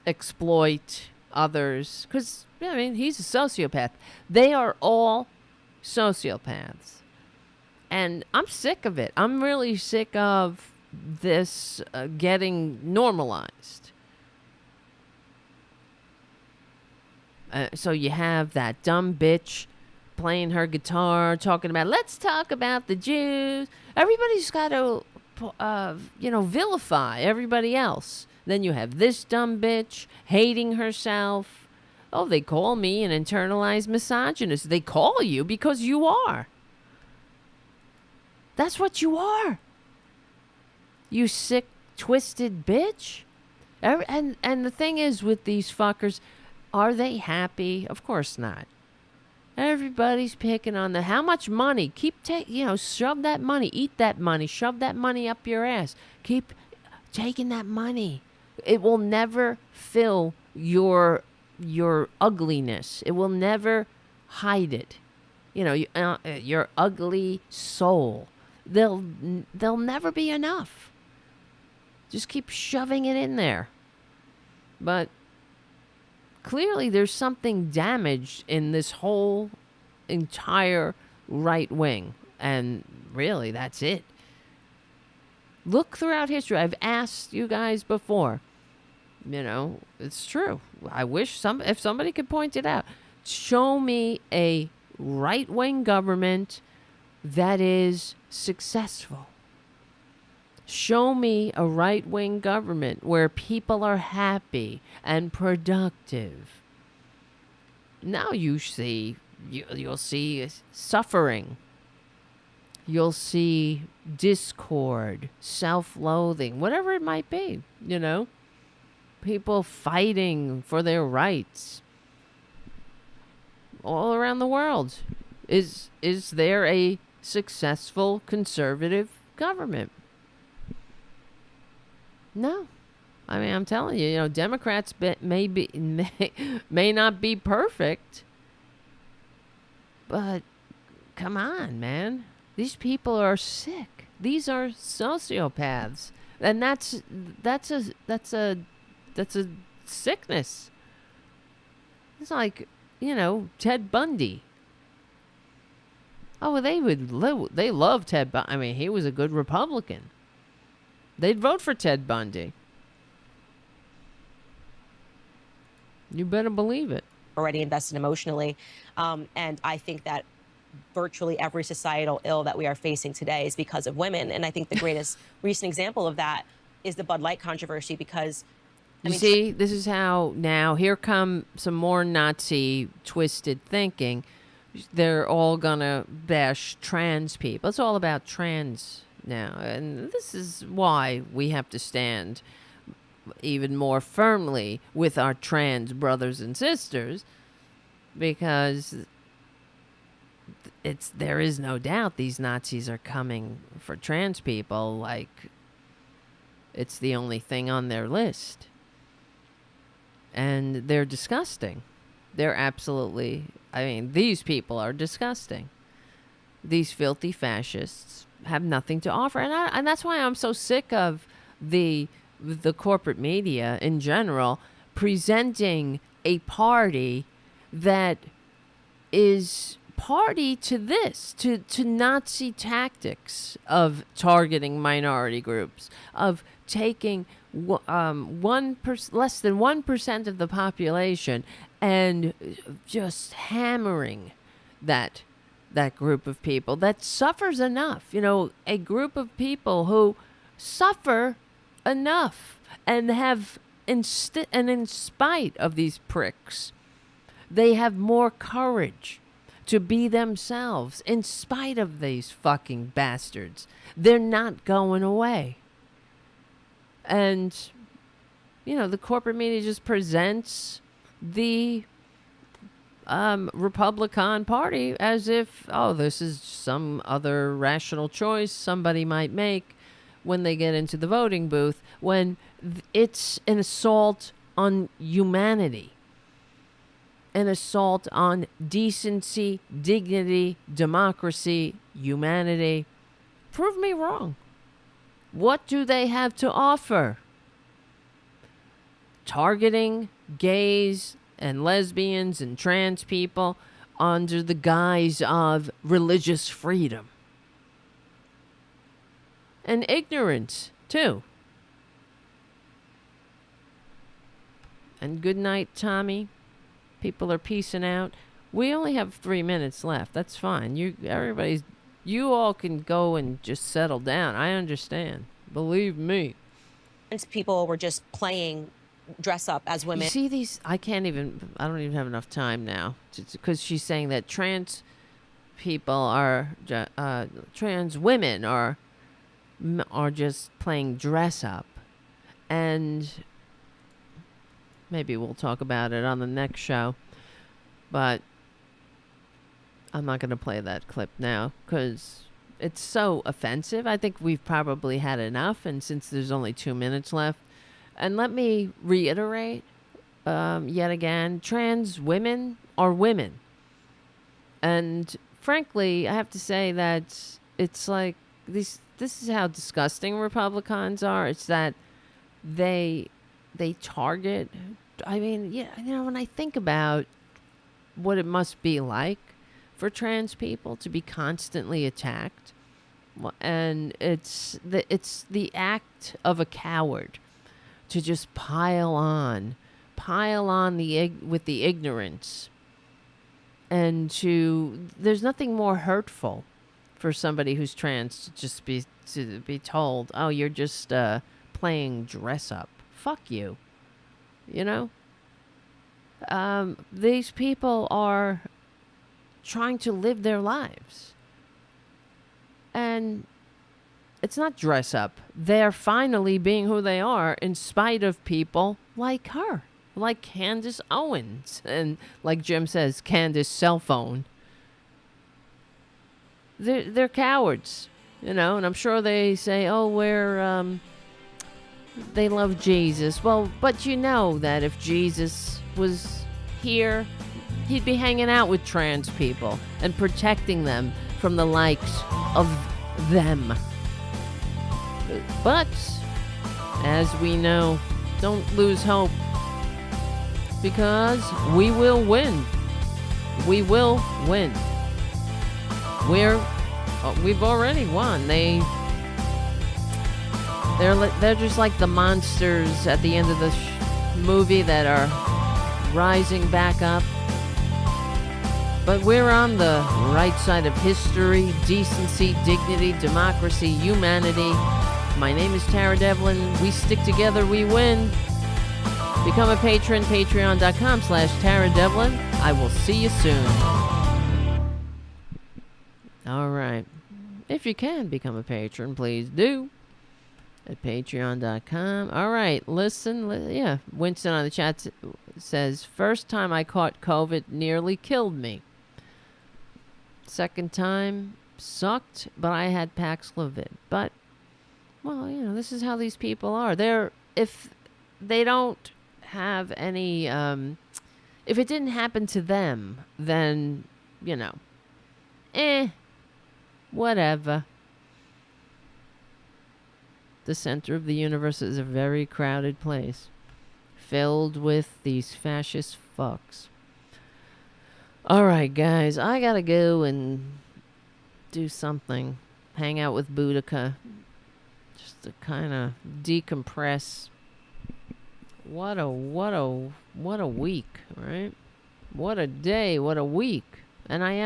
B: exploit others. Because, he's a sociopath. They are all sociopaths. And I'm sick of it. I'm really sick of this getting normalized. So you have that dumb bitch playing her guitar, talking about, let's talk about the Jews. Everybody's got to, vilify everybody else. Then you have this dumb bitch hating herself. Oh, they call me an internalized misogynist. They call you because you are. That's what you are. You sick, twisted bitch. And the thing is with these fuckers, are they happy? Of course not. Everybody's picking on how much money. Keep shove that money, eat that money, shove that money up your ass. Keep taking that money. It will never fill your ugliness. It will never hide it. Your ugly soul. They'll never be enough. Just keep shoving it in there. But clearly there's something damaged in this whole entire right wing. And really, that's it. Look throughout history. I've asked you guys before. It's true. I wish if somebody could point it out. Show me a right-wing government that is successful. Show me a right-wing government where people are happy and productive. Now you'll see suffering. You'll see discord, self-loathing, whatever it might be, People fighting for their rights all around the world. Is there a successful conservative government? No. I'm telling you, Democrats may not be perfect, but come on, man. These people are sick. These are sociopaths, and that's a sickness. It's like, Ted Bundy. Oh, they love Ted Bundy. I mean, he was a good Republican. They'd vote for Ted Bundy. You better believe it.
P: Already invested emotionally. And I think that virtually every societal ill that we are facing today is because of women. And I think the greatest recent example of that is the Bud Light controversy, because
B: see, this is how now here come some more Nazi twisted thinking. They're all gonna bash trans people. It's all about trans now. And this is why we have to stand even more firmly with our trans brothers and sisters, because there is no doubt these Nazis are coming for trans people like it's the only thing on their list. And they're disgusting. They're absolutely, these people are disgusting. These filthy fascists have nothing to offer. And that's why I'm so sick of the corporate media in general presenting a party that is party to this, to Nazi tactics of targeting minority groups, of taking less than 1% of the population and just hammering that group of people that suffers enough. A group of people who suffer enough and have, in spite of these pricks, they have more courage to be themselves in spite of these fucking bastards. They're not going away. And, the corporate media just presents the Republican Party as if, this is some other rational choice somebody might make when they get into the voting booth, when it's an assault on humanity. An assault on decency, dignity, democracy, humanity. Prove me wrong. What do they have to offer? Targeting gays and lesbians and trans people under the guise of religious freedom. And ignorance, too. And good night, Tommy. People are peacing out. We only have 3 minutes left. That's fine. You all can go and just settle down. I understand. Believe me.
P: People were just playing dress up as women.
B: You see these? I don't even have enough time now, because she's saying that trans people trans women are just playing dress up. And maybe we'll talk about it on the next show. But I'm not going to play that clip now because it's so offensive. I think we've probably had enough. And since there's only 2 minutes left, and let me reiterate yet again, trans women are women. And frankly, I have to say that it's like this is how disgusting Republicans are. It's that they target. When I think about what it must be like for trans people to be constantly attacked, and it's the act of a coward to just pile on with the ignorance, and there's nothing more hurtful for somebody who's trans to be told, oh, you're just playing dress up. Fuck you. These people are trying to live their lives. And it's not dress up. They're finally being who they are in spite of people like her, like Candace Owens, and like Jim says, Candace cell phone. They're cowards, and I'm sure they say, oh, they love Jesus. Well, but you know that if Jesus was here, he'd be hanging out with trans people and protecting them from the likes of them. But, as we know, don't lose hope. Because we will win. We will win. We've already won. They're just like the monsters at the end of the movie that are rising back up. But we're on the right side of history, decency, dignity, democracy, humanity. My name is Tara Devlin. We stick together, we win. Become a patron, patreon.com/Tara Devlin. I will see you soon. All right. If you can become a patron, please do. At patreon.com. All right, listen. Yeah, Winston on the chat says, first time I caught COVID nearly killed me. Second time sucked, but I had Paxlovid. But, well, you know, this is how these people are. If they don't have any, if it didn't happen to them, then, you know, whatever. The center of the universe is a very crowded place, filled with these fascist fucks. All right, guys, I gotta go and do something. Hang out with Boudica, just to kind of decompress. What a week, right? What a day, what a week. And I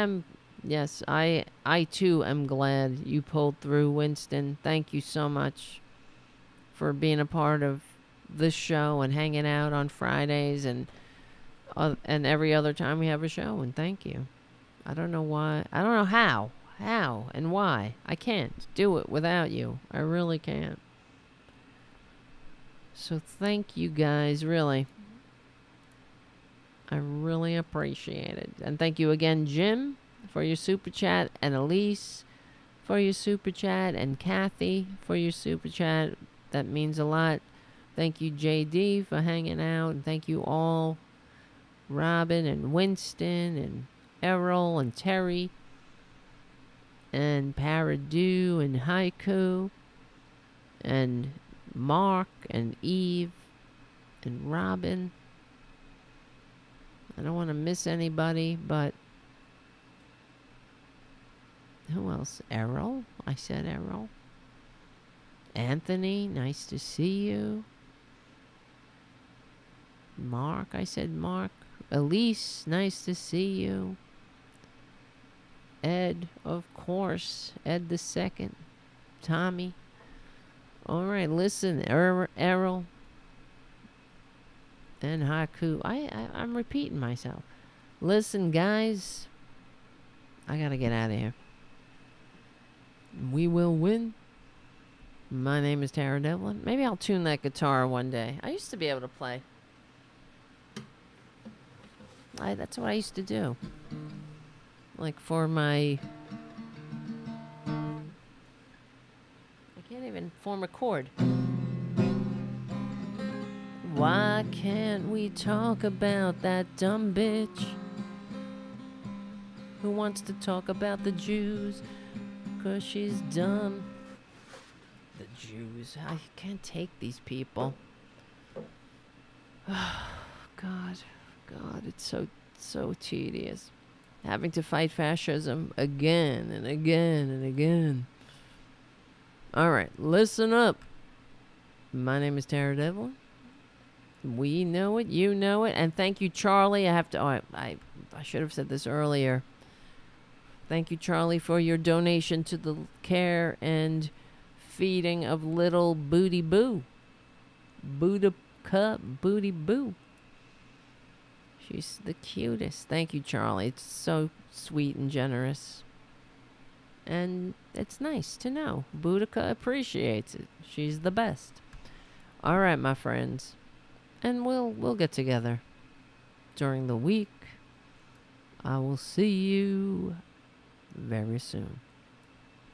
B: too am glad you pulled through, Winston. Thank you so much for being a part of this show and hanging out on Fridays and every other time we have a show. And thank you. I don't know why. I don't know how and why. I can't do it without you. I really can't. So thank you guys, really. I really appreciate it. And thank you again, Jim, for your super chat, and Elise for your super chat, and Kathy for your super chat. That means a lot. Thank you, JD, for hanging out. And thank you all, Robin and Winston and Errol and Terry and Paradu and Haiku and Mark and Eve and Robin. I don't want to miss anybody, but who else? Errol? I said Errol. Anthony, nice to see you. Mark, I said Mark. Elise, nice to see you. Ed, of course. Ed the second. Tommy. All right, listen, Errol and Haku. I'm repeating myself. Listen, guys, I gotta get out of here. We will win. My name is Tara Devlin. Maybe I'll tune that guitar one day. I used to be able to play. That's what I used to do. Like for my... I can't even form a chord. Why can't we talk about that dumb bitch who wants to talk about the Jews? 'Cause she's dumb. The Jews. I can't take these people. Oh, God, it's so tedious. Having to fight fascism again and again and again. All right, listen up. My name is Tara Devlin. We know it, you know it, and thank you, Charlie. I should have said this earlier. Thank you, Charlie, for your donation to the care and feeding of little Booty Boo. Boudica Booty Boo. She's the cutest. Thank you, Charlie. It's so sweet and generous. And it's nice to know. Boudica appreciates it. She's the best. All right, my friends. And we'll get together during the week. I will see you very soon.